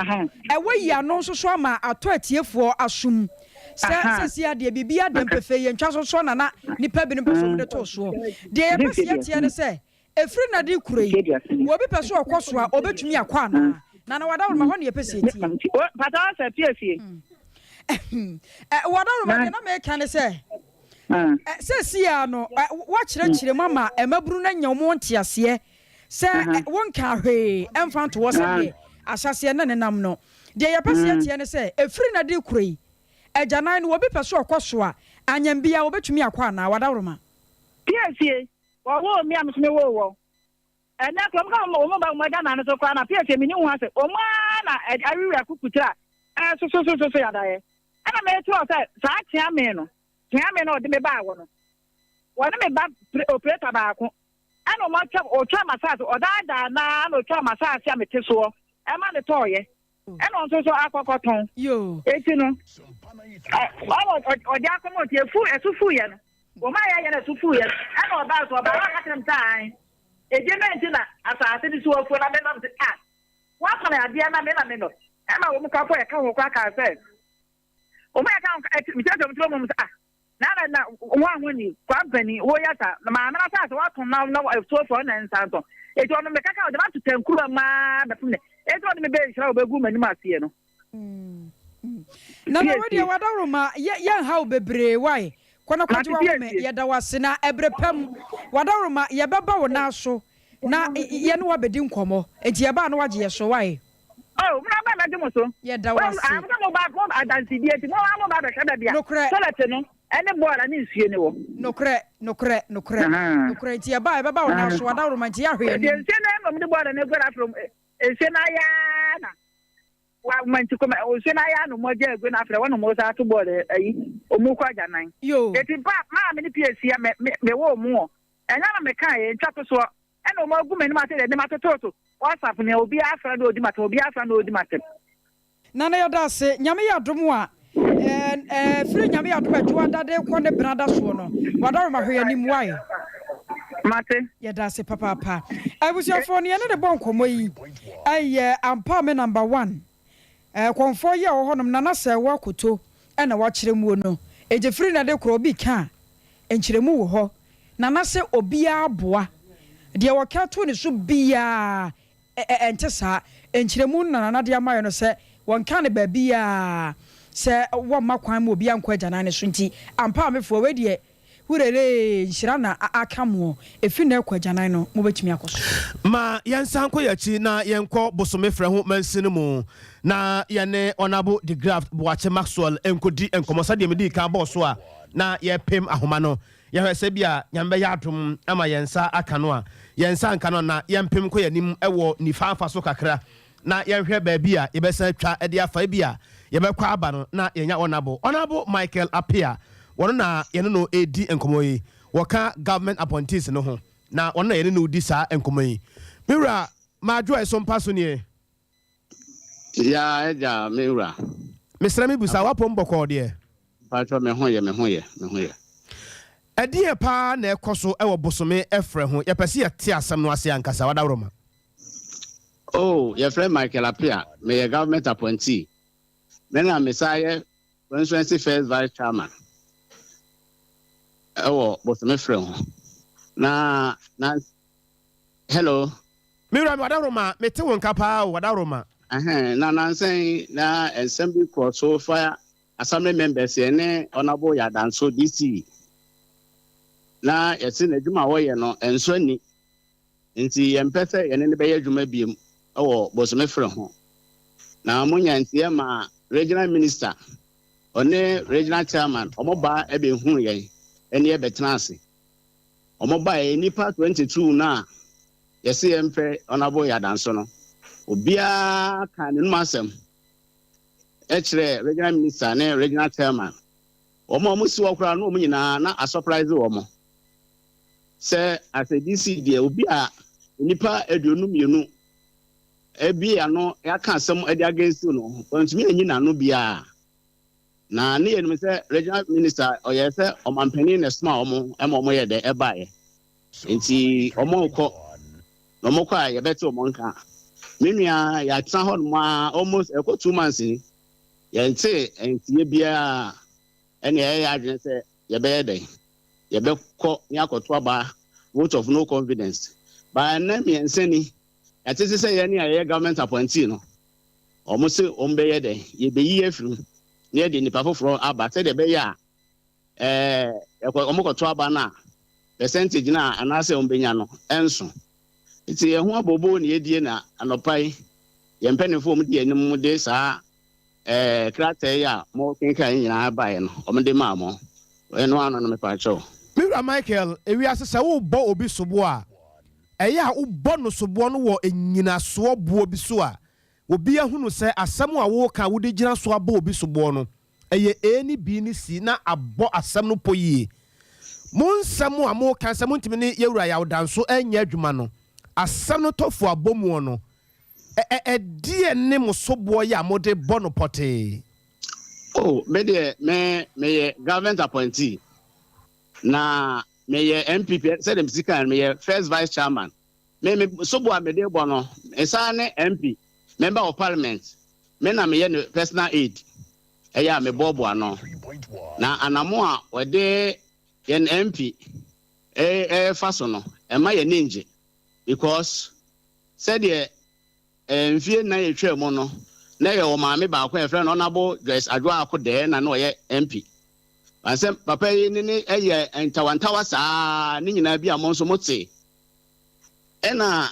Ewe yi no so so ama ato atiefo asum. Sɛsia de bibia dem pefe ye ntwa so na nipa bi no peso de to so. De ye pese ye tie ne sɛ efri na di kurei obi peso okoso a obetumi akwa na wadawro ma ho ne pese ti pata sa piesie wadawro ma na me kan se sia no wa kyerɛkyerɛ mama emaburu na nyawo ntiase se wonka hwe emfa to wo se de asase na nenam no de ye pese tie ne se efri na di kurei agyanan no obi peso okoso a anyambia obetumi akwa na wadawro ma piesie wo mi am me wo ena krom ka mo ba mo da na so kwa na pie mi ni hu ase o ma na ariwa kukutra so ya da ye ana me to say sa tia me no de me ba wo no wona me ba operator ba ko ana mo twa massage o da na no twa massage ya mete so e ma ne to ye ena on so akokoton yo eti no o ja ko mo tie fu esufu ye no o ma ya na sufu ye ana o ba ka tem tai eje na ntina asase di so ofu na me no wa fa na ade na me no e ma wo mu ka fo ye ka ho kwa ka se o ma ka mi tete mo tro mo na wa ho ni company wo ya ta na ma na sa wa ton na so fo na nsanto eje ono me kaka o de ma to tankuru ma be fune eje ono me be hira o be gu mani ma sie no na we wadawro ma ye ha bebre why kwana kwaji wa me yeda wase na ebrepam wadawroma ye beba wo na so na ye no wabedi nkomo enti ye ba no wage ye so wai mna ba na demo so yeda wase am mo ba ko adansi die ti mo ba be kada bia toilet no ene board ani nsuye ne wo nokre enti ye ba ye beba wo na so wadawroma enti ya hwe ni enti na mo de board na gwara from enti na ya na wa manti ko o na ya no mo je egwe na afre wonu mo sa to board ayi omu kwa janan yo eti ba ma me ni piesia me wo mu o enya na me kan ye ntwato so ena o ma gu mani ma te de ma toto WhatsApp ne obi afra do odi mate obi afra no odi mate na na yoda se nyame yadom a free nyame yadom adwo adade ko ne brada so no wadaro ma hwe anim wai mate yada se papa abusuafo ne de bon komo yi aye ampa me number 1 konfo ye wo honom na na se wo akoto ena wa kyerɛ mu no ejefiri na de kro obi ka enkyerɛ mu wo ho na na se obi aboa de wo ka to ne so bia entesa enkyerɛ mu na na de amaye no se won ka ne ba bia se wo makwan mu obi ankwa agyanan ne so nti ampa me fo we de hurere nhyira na akamo efi na akwa agyanan no mo betumi akoso ma yansan ko yachi na yenko bosome frɛ ho mansini mu na yene onabo the graft boache Maxwell enkodi enkomosa de medi ka boss a na ye pem ahoma no ye hwese bia nyambe ya atom ama yensa aka no a yensa anka no na yempem ko yanim ewo nifa afa so kakra na yenhwe ba bia ye besa twa de afa bia ye bekwa aba no na yenya onabo Michael Apia wono na yene no edi enkomo yi woka government appointees no ho na wono na yene no di sa enkomo yi mira madwo Sompa so ne ya eja mira Mr. Mibusa wapom boko de patro me hoye adie pa na ekoso e wo bosome efre ho ye pese ye te asem no ase ankasa wadawroma oh your friend Michael Apia me government appointee Mena Messiah, constituency first vice chairman. Oh, what's my friend? Na, hello. Mira wadaroma mete won kapa wadaroma. Na Nancy, na assembly cross so fire assembly members ene honorable Yadanso DC. Na yɛse na adwuma wɔyɛ no enso ni nti yɛmpɛsɛ yɛne ne bɛyɛ adwuma biem ɛwɔ bosome frɛ ho na monya ntie ma regional minister ɔne regional chairman ɔmoba ɛbɛhu yɛn ɛne yɛbɛtena ase ɔmoba yɛ nipa 22 na yɛse yɛmpɛ honorable Yadanso no obiara ka ne num asɛm ɛkyerɛ regional minister ne regional chairman ɔmo si wɔ kora no ɔmo nyinaa na a surprise wɔmo sɛ asɛ DC deɛ obi a nipa aduonu mienu ebi ano yɛaka asɛm ɛde against no ɔntumi enyi n'ano bia na ne yɛnim sɛ regional minister ɔyɛ sɛ ɔmampanin na soma ɔmo ɛma ɔmo yɛ dɛ ɛbaeɛ nti ɔmo kɔ na ɔmo kɔ a yɛbɛte ɔmo nka menua yɛatena hɔ nom a almost ɛkɔ 2 months ni yɛnte ntie biara ɛne ɛyɛ adwene sɛ yɛbɛyɛ dɛ yɛbɛkɔ ne akɔto aba vote of no confidence ba na miɛnsɛni yɛte sɛ yɛne a yɛyɛ government appointee no ɔmo se ɔmo bɛyɛ dɛ yɛbɛyi afirim ne yɛde nipa foforɔ aba sɛdeɛ ɛbɛyɛ a ɔmo kɔto aba no a percentage no a anaasɛ ɔmo bɛnya no ɛnso nti yɛho abobo ne yɛdie na anɔpai yɛmpɛnefo ɔmo de anim de saa krataa a mo kenkan nyinaa baeɛ no ɔmo de maa mo ɛno ano no mepakyɛw Mira Michael ewiase sɛ wo bɔ obi sobo a ɛyɛ a wo bɔ no sobo no wɔ enyinasoɔ buo bi so a obi ahunu sɛ asɛm a wo ka wo de gyina so abɔ obi sobo no ɛyɛ eni bi ni si na abɔ asɛm no poyie mo nsɛm a mo ka nsɛm ntimi ne yewura Yadanso ɛnyɛ adwuma no asɛm no tɔfo abɔmuo no ɛdeɛ ne mo sobo yɛ a mo de bɔ no pɔtee. Oh, me government appointee na me MPP said them sika me first vice chairman me sobo a me de bɔ no esa ne MP member of parliament me na me no personal aid ɛyɛ me bɔbɔ ano na anamo a wɔde yen MP fa so no ɛma yɛ ninje because said ye mfie na yɛtwa mu no na yɛ o maame baako e friend honorable Grace Adwa akode na no yɛ MP ansem papa yi ne ɛyɛ ntawantawa saa ne nyina bi a mo nso mote ɛna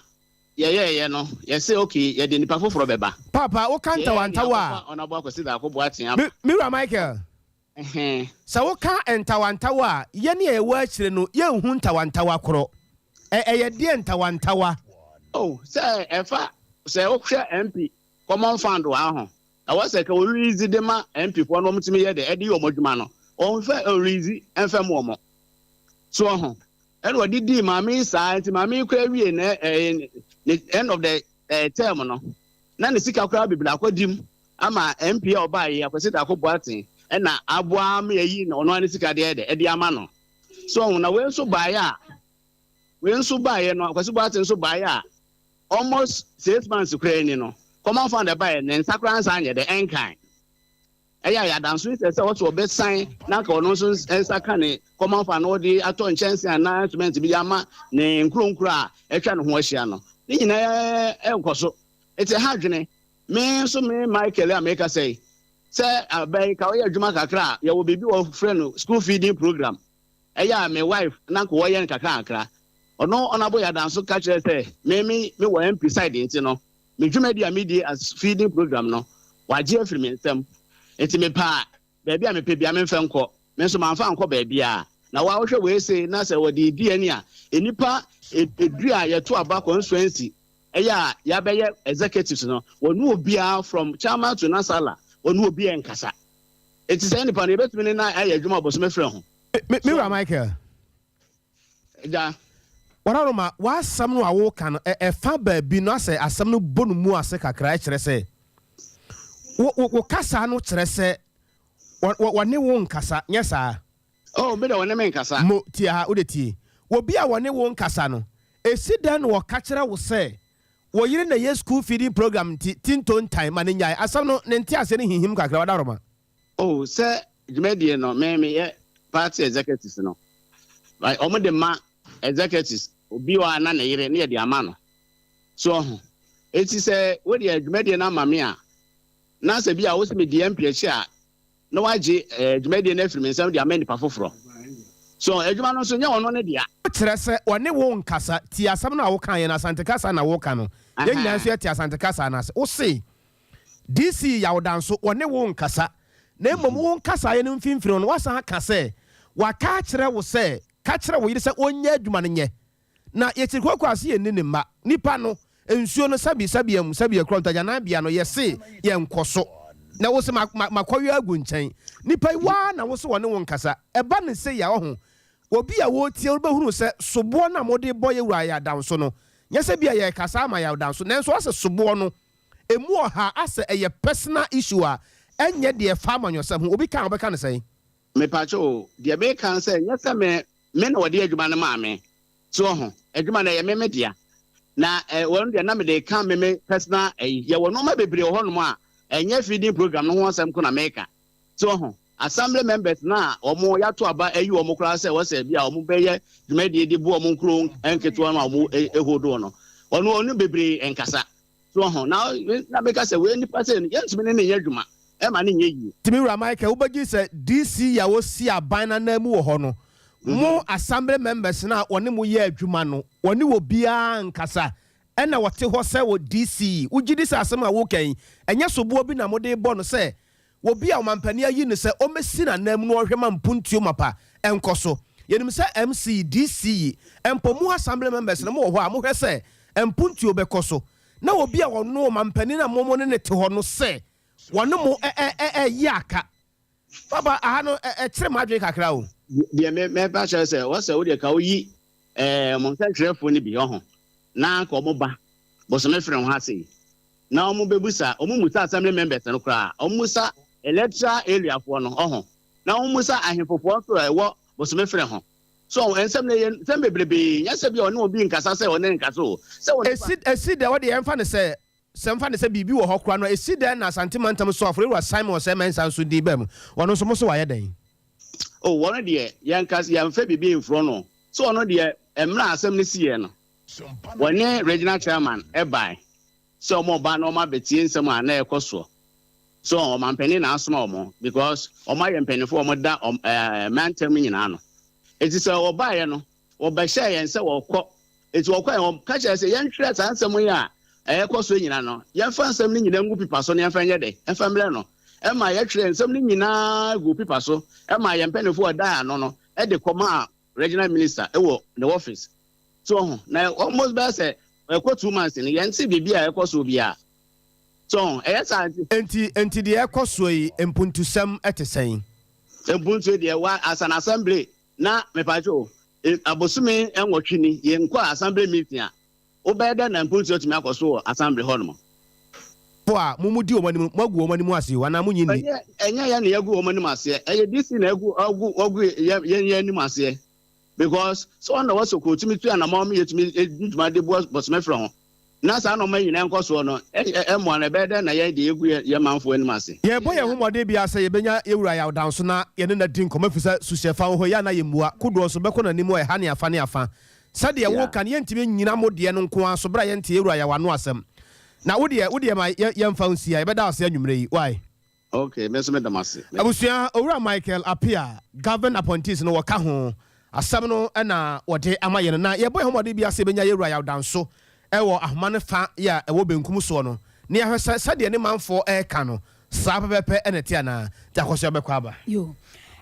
yɛyɛ no yɛsɛ okay yɛde nipa foforo bɛba papa wo ka ntawantawa honorable akwasi da akɔbo atea Mira Michael sɛ wo ka ntawantawa yɛne ɛwɔ akyire no yɛnhu ntawantawa korɔ ɛyɛ deɛ ntawantawa oh sɛ ɛfa sɛ wohwɛ MP common fund wa ho ɛwɔ sɛ ka release de ma MP fo no mtimi yɛ de ɛde yɛ ɔmodwuma no ɔnfɛ release ɛnfɛ mo ɔmo so ho ɛna ɔde di maame saa nti maame kura wie na end of the term no na ne sika kura bibla akɔdim ama MP a ɔba yɛ akwasi da akɔbo aten ɛna aboa ma yi na ɔno ne sika de ɛde ama no so ho na we nso baayɛ no akwasi bo aten nso baayɛ a almost 6 months kura ni no common fund by ne nsakran san yɛ de enkan ɛyɛ Yadanso sɛ wɔto ɔbɛsan na ka ɔno nso nsaka ne common fund no de atɔ nkyɛnse ana instrument bi ama ne nkronkro a ɛtwa ne ho ahyia no ne nyinaa ɛnkɔ so ɛte ha dwene me nso me Michael America sɛ abɛn ka ɔyɛ adwuma kakra a yɛwɔ biribi wɔ frɛ no school feeding program ɛyɛ me wife na ka wɔyɛ no kakra ɔno ɔnabo Yadanso ka kyerɛ sɛ me wɔ MP side nti no me dwumadi a medi as feeding program no wagye afiri me nsɛm enti me pa baabi a mepɛ bia memfɛ nkɔ me nso mamfa nkɔ baabi a na wohwɛ wei se na sɛ wɔde di ani a enipa edu a yɛto aba constituency ɛyɛ a yɛabɛyɛ executives no wɔne obiara from chairman to nasala wɔne obiara nkasa enti sɛ nipa no yɛbɛtumi ne na ayɛ adwuma bɔsome frɛ ho Mira Michael ja Wararoma wasam no awo kan ɛfa baabi no asɛ asɛm no bonu mu ase kakra kyerɛ sɛ wo kasa no kyerɛ sɛ wɔne wo nkasa nyɛ saa oh me da wɔne me nkasa mo tie ha wo de tie wo bi a wɔne wo nkasa no esi dan no wɔka kyerɛ wo sɛ wo yire na yes school feeding program tinton time manenya asam no ne ntia ase ne hihim kakra wadaroma oh sir dwumadie no me party executives no like omo de ma executives obi wa na yire ne de ama no so eti say we de dwumadie na mame a na se bia wo se me de MP a na waje dwumadie na afiri me nsam de amani pa foforo so edwuma no so nya ono ne dia kire se one wo nkasa ti asam na wo kan ye na Asante Kasa na wo kan no ye nyina so ti Asante Kasa na se wo se DC ya wodanso one wo nkasa na emom wo nkasa ye no mfimfiri no wasa ka se waka kire wo se ka kire wo yire se onya adwuma no nye na ye ti kwakwa ase ye ne ma nipa no ensuo no sabi krontaja na bia no ye se ye nkoso na wo se makwawe agu nkyɛn nipa wa na wo se wone wo nkasa eba ne se ya ho obi a wo tie wo behunu se sobo na mode boy ewura ya danso no nya se bia ye kasa ma ya danso nanso ase sobo no emu oha ase eye personal issue a enye de fa ma nyosam obi kan obeka ne sei me pacho de be kan se nya se me na wode adwuma no ma me so ho adwuma na ye me dia na won de na me de kan me personal ye wono ma bebre ho no a enye feeding program no ho asem ko na meka so ho assembly members na omo ya to aba ayi omo kra se wo se bia omo beye dwumadi di bu omo nkro enketo na omo ehodo no onu bebre enkasa so ho na meka se we nipa se yentumi ne ye dwuma e ma ne nye yi timi wura Michael ubagi se DC ya wo si aban na mu wo ho no mo assembly members na one mu ye adwuma no one wo bia nkasa ena wote ho se wo DC ugidi se asem a wo kan enye sobo bi na mode bo no se wo bia omampani ayi ne se o mesi na nam no ohwema mpuntuo mapa enkoso yenim se MC DC empomu assembly members na mo ho a mo hwe se mpuntuo bekoso na wo bia wono omampani na momo ne te ho no se wono mo yaka baba ahano kire madwe kakra o de me ba sha se wo se wo de ka wo yi mo ntantrefo ni bi ho na ko mo ba bo so me frɛ ho ase na omo bebusa omo musa assembly members no kra omo musa electoral area for no ho na omo musa ahemfofo so ewo bo so me frɛ ho so ensem ne sem bebrebe nya se bi one obi nkasa se one nkasa o se one esi de wo de emfa ne se semfa ne se bibi wo ho kra no esi de na santimantam so afro wa Simon se mensan so di bam wono so mo so wa ye den oh one de yankas yamfa bibi infro no so ono de emra asem ne siye no one regional chairman ebai so mo ba no ma betie nsem a na ekoso so o mampani na asoma omo because o ma ye mpanifo o mo da mantem nyina no eti so o ba ye no o ba hye ye nse wo kɔ eti wo kɔ ye ka kye se ye ntwere ta nsem ye a ekoso nyina no ye fa nsem ni nyina ngu pipa so ne ye fa nye de e fa mle no e ma ye twere nsem ni nyina gu pipa so e ma ye mpanifo o da no e de kɔma regional minister e wo the office so na almost be say e ko 2 months ni ye nti bibia e koso bia so e yesa enti de e koso yi empuntusam etesen empuntu de wa as an assembly na me pacho abosume enwotwe ni ye nko assembly meeting a obeda na empuntu otumi akoso assembly hall mo po a mumudi omani magu omani mu ase wana munyi ni enya ya na yagu omani mu ase e DC na ogu ye ni mu ase because so on was so kotumi tu na mama yetumi eduma de boss me from na sa no man yina nkoso no mo na be de na ye de egu ye manfo ani mase ye boye humode bia se ye benya ewura ya danso na ye ne na din koma fisa sushefa ho ya na ye mua kudo so be ko na nimu e ha ne afa ne afa sade ye wo kan ye ntime nyina mode no nko aso bra ye nte ewura ya wano asem na wode ma ye mfa nsia ye be da ase anwumre yi why okay me so me damase abusia owura Michael Apia government appointees no waka ho asam no na wode ama ye na ye boy homode bia se benya ye wura ya danso ewo ahmane fa ya ewo benkum so no ne ahwesa sade ne manfo ka no sa pepepe enete ana takoso bekwa aba yo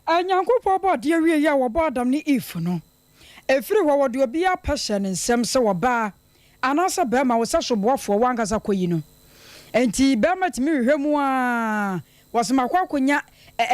anyankopɔ bɔ de awie ya wo bɔ adam ne if no efiri wo wode obi a passion nsem se wo ba anasa ba ma wo sa soboafo wankasa koyi no enti ba matimi hwehwɛ mu a wasema kwa konya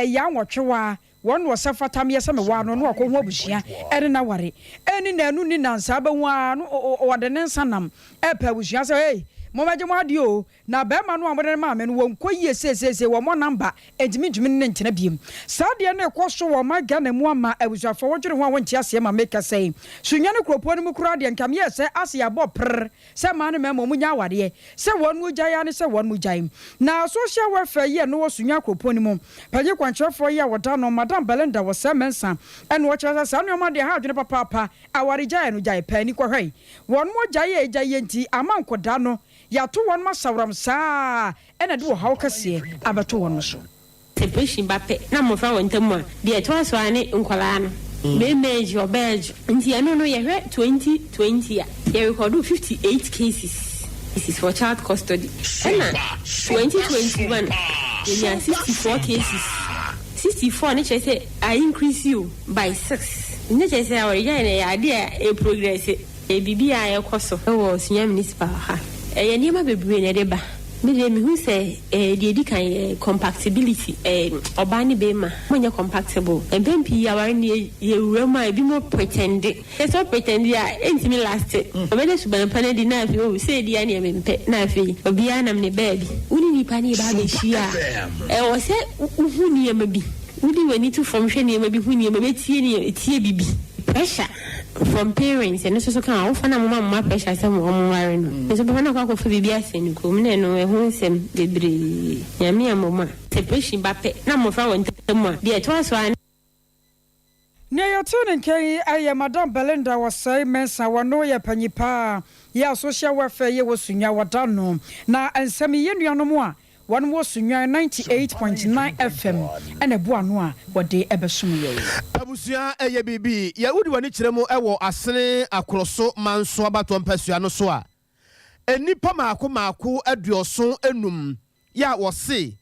ya nwotwewa won wo safatam yesa me wa no no akɔ ho abusia ene na ware eni na anu ni nansa ba hu a no wode ne nsanam epa abusia se hey momaje mo adio na be ma no amode ma me no wonko yie sesese wo mo number entimi dwumi ne ntena biem saade na ekoso wo ma Ghana mu ama abusuafo wodwere ho wonti ase ma make say sunya ne kropo ne mu kura de nkam ye se ase ya bo prr se ma ne memo mu nya awade se won mu gya ne se won mu gya na social welfare ye no sunya kropo ne mu panye kwanchefo ye woda no madam Belinda wo se mensa ene wo kyeresa sa no ma de ha adwene papa aware gya no gya pani ko hwai won mu gya ye nti amankoda no ya to won ma sawram saa ene de wo haw kase abato won so separation bape na mo fa won tamu de to so ane nkwala no me meji obeji nti eno no ye hwe 2020 ya ye record 58 cases. This is for child custody. And 2021 ye 64 cases. 64 ne say I increase you by 6. Ne say our ya dey a progress e bibia ye koso e wo sunya municipal ha ye niam bebre ne de ba me de me hu say de di kan compatibility oba ne be ma monya compatible e bempi ya ware ne ye wura e bi mo pretend e so pretend ya entimi last obe de suban pane di na fi o say di ya ne mempe na fi obi anam ne baby uni ni pani ba be shia o se hu ni e mabi udi wani to from hwe ni e mabi hu ni e mabi tie bibi pressure from parents and so kan o fana mama pressure say mo ware no so be na kwa for bibi asen ko me no e hu nsem bebre nyame amoma separation bape na mo fa won tamu de to so an ne yo tunin kai aye madam Belinda was say mensa wano ye panyipa ya social welfare ye wosunya wadano na ansami ye nuano mo a one was 98.9 FM and a boanoa what they ever soon. Abusia eye bibi ya udi wani chiremo ewo asene akroso manso abaton pesuano so a enipa maako aduoso enum ya wose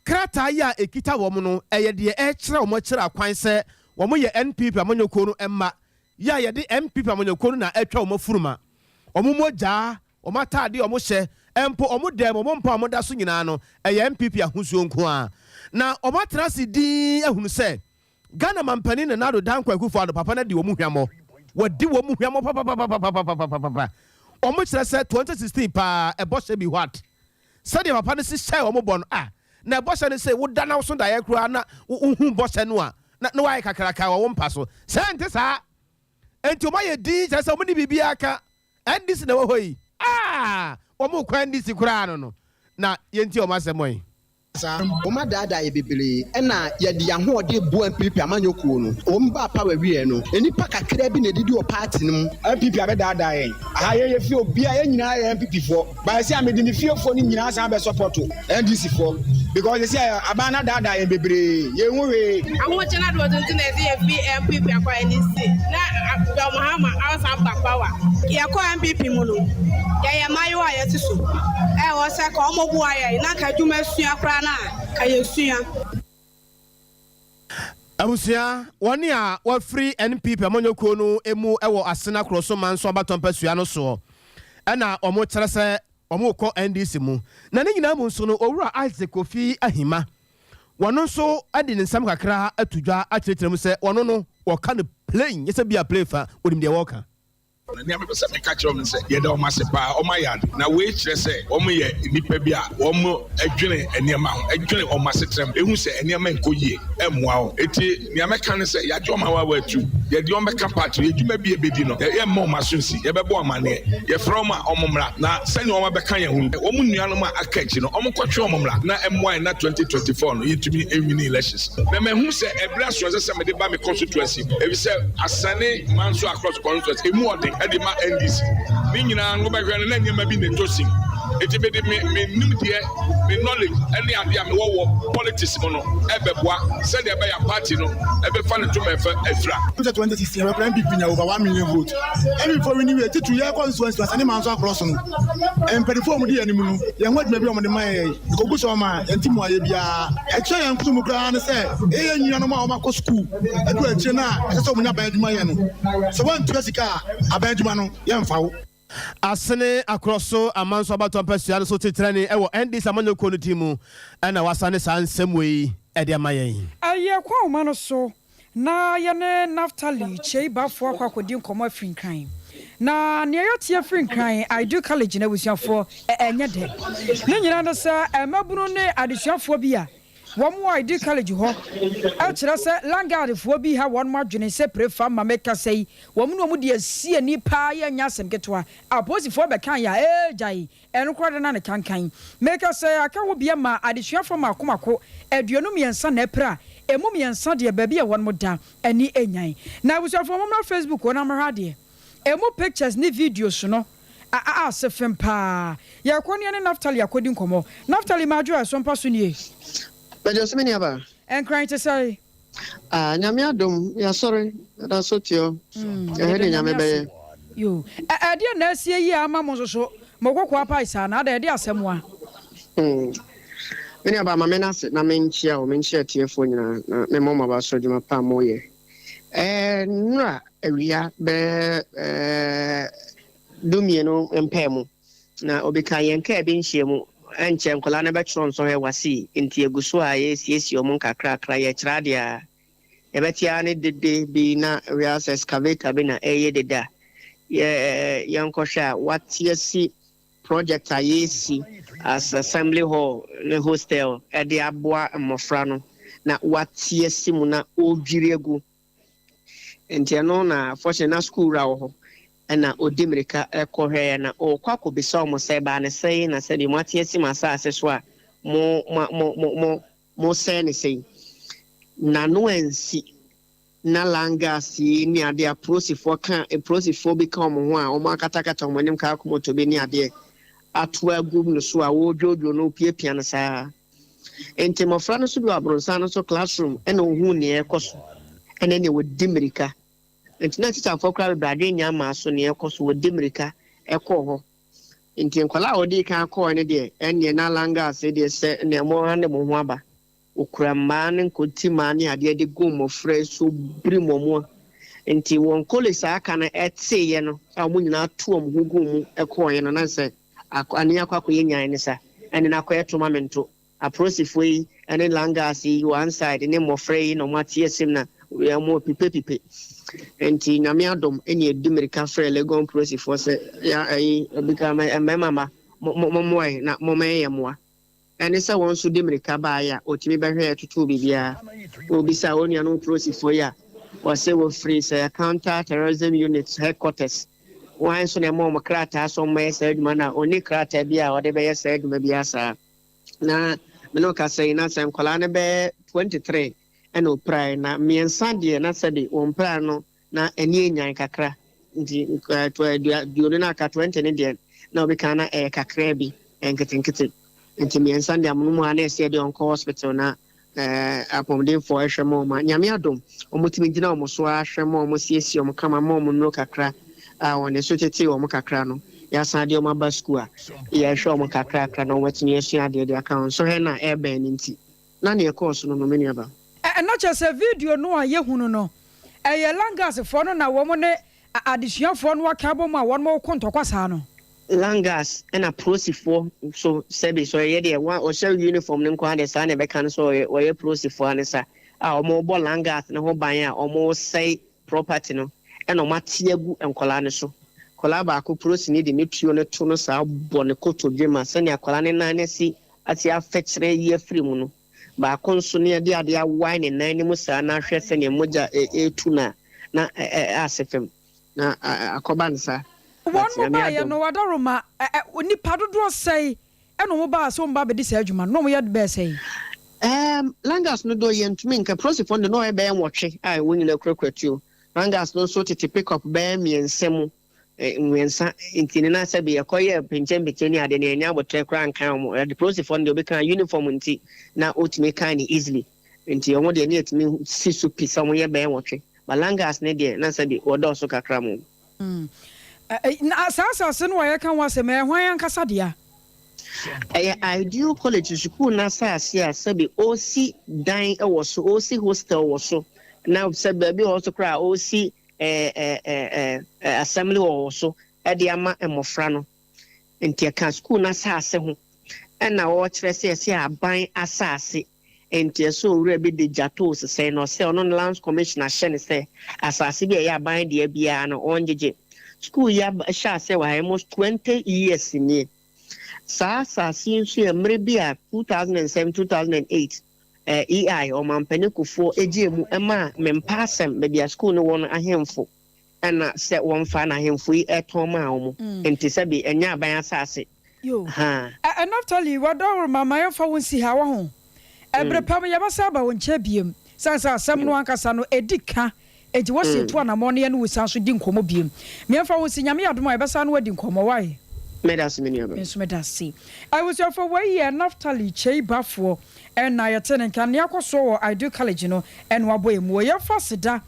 krata ya ekita wo no eye de e kire wo kire akwan se wo ye NPP amanyoko no emma ya ye de MPP amanyoko no na etwa wo furuma wo moja wo matade wo hye empo omudem omompa omoda so nyina no eye MPP ahusuo nko a na omatrasi din ehunu se Ghana mampani na nado danko akufo ado papa na di omu hwamo wadi omu hwamo papa omo kire se 2016 pa eboshe bi what said papa ne se share omo bon na eboshe ne se woda na so da ye kura na uhu boshe no a na wai kakraka wo mpa so se ente sa enti omaye din kire se omo ni bibia aka ndisi na wo hoyi omo kwan ndisi kura no na yenti omasemoy Oma dada ye bebele na ye di ahode bu MPP amanyoko no omba power wie no enipa kakra bi na didi o party no MPP abe dada ye ye fi obi a ye nyina ye MPP fo ba se amedi ni fi ofo ni nyina san be support NDC fo because they say abana dada ye bebele ye nwe awon chena do to na ye fi MPP akwa NDC na Muhammad awsa power ye ko MPP mu no ye mayo a ye tiso wo se ka omo bu aye na ka dwuma sua kra Abusia woni a wa free NPP amanyoko no emu ewo asena kroso manso abaton pasua no so na omo kyere se omo ko NDC mu na ne nyina mu nso no owura Isaac Kofi Ahima wono nso ade ne nsam kakra atudwa akyerɛkyerɛ mu se wono no wo ka no plain yesa bia play fa odim de wo ka na me pese me catch on say ye da o masepa o mayad na we kire say o mo ye nipa bi a o mo adwene eniema ho adwene o masetrem ehu say eniema nkoyie emwa o eti ne me kan say ya jo ma wa atu ye de o me ka part ye dwuma bi ebedi no ye mo masunsi ye bebo amane ye from a o momra na sani o ma be kan ye hu o mo nuanom a akachi no o mo kwatwe o momra na emwa na 2024 no yetumi enwini elections na me hu say ebra so say me de ba me constituency e bi say asane manso across constituency emu ode edi ma NDC mi nyina ngo ba hwe na nyema bi ne tosim eti be de me nim de me knowledge any ade am wo politics mo no ebeboa se de be ya party no ebe fa ne to me fa afra 2016 we plan MPP nya over 1 million vote every for we ni we titu ye constituency asane manso across no empedifo mu de anim no ye ho aduma bi o mo de man ko bu so ma entimu aye bia e che ye nkutu mu kra ne se e ye nyia no ma o ma ko school edu ache na se so mo nya ban aduma ye no so wan tu sika abaduma no ye mfawo asene akroso amanso abaton pasua no so tetrani ewo NDC amanyoko no timu na wasane san semwe e de amayen aye kwa ma no so na ye ne Naftali chei bafo akwadin komo afrinkan na nea yɛte afiri nkran I do college na abusuafoɔ ɛnyɛ de ne nyina no sɛ ɛmabunu ne adesuafoɔ bi a wɔn I do college hɔ ɛkyerɛ sɛ langardfoɔ bi ha wɔn adwene sɛ prefa ma meka sɛ yi wɔn no mu de asie nipa yɛ nya asɛm ketewa aposifoɔ bɛka ya gyae ɛno kora de na ne kankan meka sɛ aka wo bia ma adesuafoɔ ma akomako aduonu mmiɛnsa na ɛpra emu mmiɛnsa deɛ baabi a wɔn mo da ani enyan na abusuafoɔ mo na Facebook wɔn amara deɛ emu pictures ni videos no se fem pa ya kwani ne Naftali akodi nkomo Naftali majo Sompa so nie bejo so meni aba enkran te say nyame adom ya sorry da so tio ehede nyame beye yo ade na asie yi ama mo so mogokwa paisa na ade asɛmwa meni aba ma menase na menchia o menchia tiefo nyina na me mama ba so djuma pa moye nura awia be dumieno empemu na obika yenka ebe nhyiemu enche nkola na betro nso he wasi nti eguso a yesiesi omun kakra ye kira dia ebetia ne dede bi na reas excavator bi na eye deda ye yankosha watiesi project a yesi as assembly hall le hostel e de aboa mmofra no na watiesi mu na odwiregu nti no na fortune na school ra ho na odimirika ekohwe na okwako bisa omo se ba ne sei na se di matiesi masase so a mo se ne sei na no ensi na langa si ni ade a prosifo kan prosifo bi kan omo ho a omo akatakata omo nim ka akomoto be ni ade ato agum no so a wodwodwo no piepia na saa enti mofra no so do abronsa no so classroom na ohu ne ekoso ene ne wodimirika enti na teacher for crowd brade nya ma so ne ekoso wodimirika ekoho enti nkwala odi kan akọ ne de enye na langa se de se ne mo hande mo ho aba okura ne nkoti ma ne ade de go mo frɛ so biri mo enti won kolesa aka na etseye no a mo nyina to mo gugu mu ekoye no na se ani akwa yenyan ne sa ene na akwa tournamento aprosifo yi ene langa se one side ne mo frɛ yi no matie sim na we mo pipe enti na me adom ene edimirika frɛ legon prosifo se ya ayi obika mama mo na mo meye moa ene se won so demirika ba ya otimi behwe tutu bibia obisa onia no prosifo ya wase wo free say counter terrorism units headquarters wan so na mo krata so mo yesa aduma na oni krata bia ode be yesa aduma bia sa na me no ka say na sem kola ne be 23 ene oprai na miensa de na se de on pra no na eni enyan kakra ndi to na ka 20 ne de na obika na kakra bi enketenkete nti miensa de amumu ana ese de onko hospital na apomden for ehwemo ma nyame adom omotimi gina omoso ahwemo omosiesi omkama ma omonno kakra one so tete omkakra no ya san de omaba school a ya hwe omkakra na omwatini asua de account so he na ebe nti na ne course no no meni aba na chese video no a yehunu no eye langas fo no na wo mo ne adesuafo no aka bom a won mo kontokwa saa no langas na prosifo so sebe so ye de wa o share uniform ne nko ade saa na be kan so o ye prosifo ane sa a o mo bo langas ne ho ban a o mo say property no na o matiagu enkola ne so kola ba ko prosi ne de ne tuo ne to no saa bo ne koto dwema se ne akola ne nan ne si ati afekire ye free mu no ba ko nso ne de ade a wine ne nan ne mu saa na hwe se ne moja etu na asefem na akoba nsa one mo ya no wadaroma nipa dodo sei eno mo ba so mba be di sa adwuma no mo ya be sei langas no do ye ntumi nka prosifo no e be nwotwe ai wonyina kurakuratuo langas no so tete pick up be miensem nwensa intini na sabe yakoye penchembecheni ade ne nya botre kra nkan mo the prosifo no be kan uniform nti na otime kan easily nti omo de ne etimi sisu pisa mo ye be nwotwe balangas ne de na sabe odo so kakra mo na asase no ya kan wase me hwan ankasa dia ideal college school na asase a sabe osi dan e wo so osi hostel wo so na sabe bi wo so kra osi assembly wo so e de ama emofra no enti kan school na asase ho na wo kire se aban asase enti so owura bi de jato se no se ono land commissioner hye ne se asase bi e aban de bia no onjeje school ya sha say wa almost 20 years ni sa since emre bia 2007 2008 EI or mampenekufo ejemu ema mempasem be dia school no won ahemfo na se won fa na ahemfo yi etoma omo enti se bi enya aban asase yo ha enough tell you what do mama ya fa won si ha wa ho ebre pam ya basa ba won che biem sansa asem no ankasa no edika eji wo se to na mo ne no wusan so di nkomo biem me fa won si nyame adom ya basa no wadi nkomo wai Medas miniaba. Medasi. I was your for way enough tally che bafo and na yeten kan yakoso I do college no and waboy mo ya fasida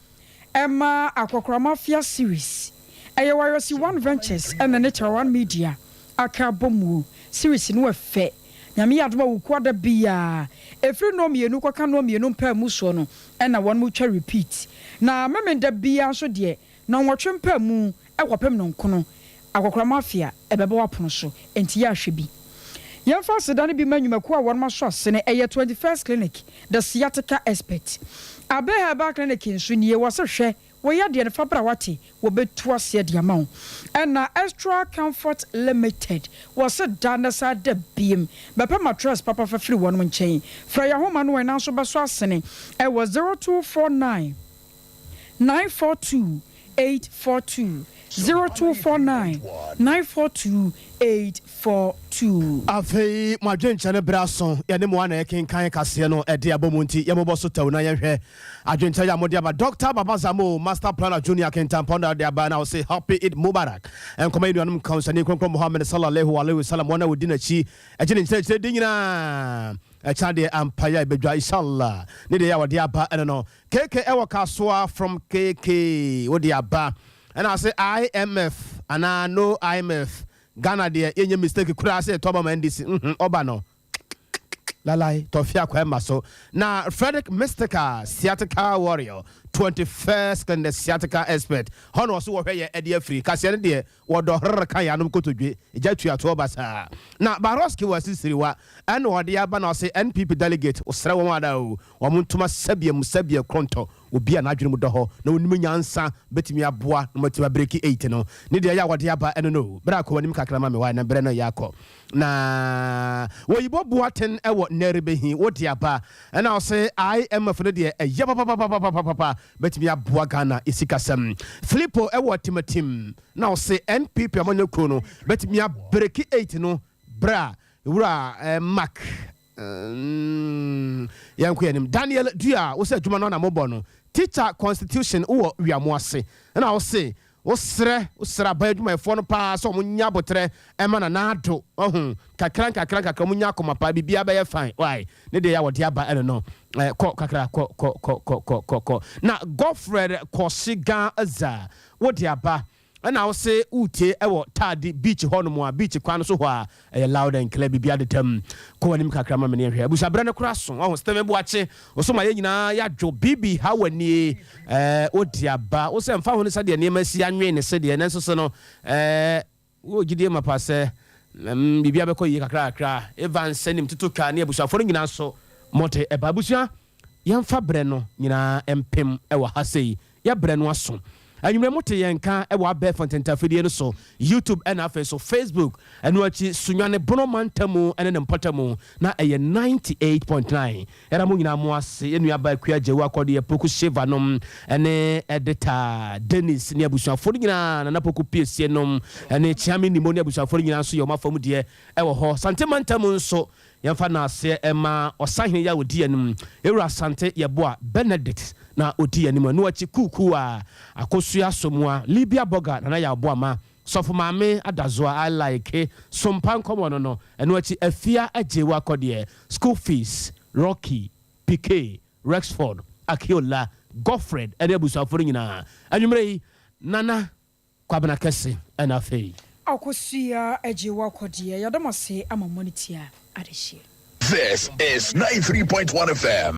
Emma Aquacra Mafia series. Ayawasi One Ventures and the Nature One Media. Akabomu series no fe. Nyame adoma wo kwada bia. Efri no mienu kwaka no mienu pa muso no and na one mucha repeat. Na memenda bia so de na nwotwe pa mu ekwapem no nkono. Akokra mafia ebebe wapono so enti ya hwebi yemfa sedane bi manwumaku a won maso asene 21st clinic the sciatica expert abeha ba clinic nso nie wose hwe wo ya de ne fabra wate wo betu ase de amaw na extra comfort limited wose danasa de biem bepa mattress papa fa free won nchen fra ya homa no na so beso asene was 0249 942 842 0249 942 842. Afei madwenchane braso ya ne mo ana ekenkan kase no ede abomunti yemobo so taw na yehwe adwencha ya modi aba Dr. Babazamo master planner junior kentan ponda de aba na say happy Eid Mubarak en koma iduanum kansani konkro Muhammad sallallahu alaihi wasallam wana wodi na chi ejene nche de nyina chade ampaya bedwa inshallah ne de ya wodi aba eno KK ewo kasoa from KK wodi aba and I say IMF and I know IMF Ghana there any mistake kura say to ba man this oba no lalai to fia kwa maso na Frederick Mystica sciatica warrior 21st and the sciatica expert hono so wo hwe e free kase ne de wo do kan ya no kotodwe ejatua to oba sa na Baroski wasisiriwa and wo de aba na say NPP delegate osra wo ada o wo ntuma sabia kronto obi na adwene mu do ho na onim nyansa betimi aboa no matima breki 8 no ne de ya wo de aba eno no bra ko wanim kakra ma me wa na bre no yakọ na wo yibo boaten e wo nerebehi wo de aba and I say IMF no de ya papa betimi aboa Ghana isikasem Filippo e wo timatim na say NPP amanyo kro no betimi breki 8 no bra wura Mark yanku yanim Daniel Dua wo say djuma no na mobo no teacher constitution wo wiamo ase na wo say usra ba djuma efo no pa so munya botre e ma na ado kakra munya koma pa bibia ba ye fine why ne de ya wo de aba ene no ko kakra ko na Godfred Kosiga Aza wo de aba and I say utie ewo tadi beach hono a beach kwan so ho a loud and clear bibia de tam ko wanim kakra ma me ne hwe abusa bra ne kura so o steme bu ache o so ma ye nyina ya dwo bibi ha wani odiaba o se mfa ho ne sade ne ma si anwe ne sade ne so no wo gidie ma pase bibia be ko yi kakra evan senim tutuka ne abusa fo nyina so mote e babusa yemfa bre no nyina empem ewo ha sei ya bre no aso anyumre mote yenka e wa be fontenta fidie no so YouTube and afa so Facebook eno achi sunwane bono mantamu ene ne mpatamu na eye 98.9 era mo nyina mo ase enu aba kwa jewu akode ye poku sheva nom ene editor Dennis ne abusuafo nyina na poku piesie nom ene chiami ni mo ne abusuafo nyina so yo mafam de e wo ho sante mantamu nso yemfa na ase ema osahene ya wodi anum ewura sante yeboa Benedict na odi anim no achi kuku a akosua somua Libya boga na ya aboa ma sofo maame adazoa I like Sompa nkomo no eno achi afia ajewu akode school fees Rocky PK Rexford Akiola Godfred enebusu aforo nyina anwumre nana kwabena kese ena fei akosua ajewu akode yadamase ama monitia adehie. This is 93.1 FM.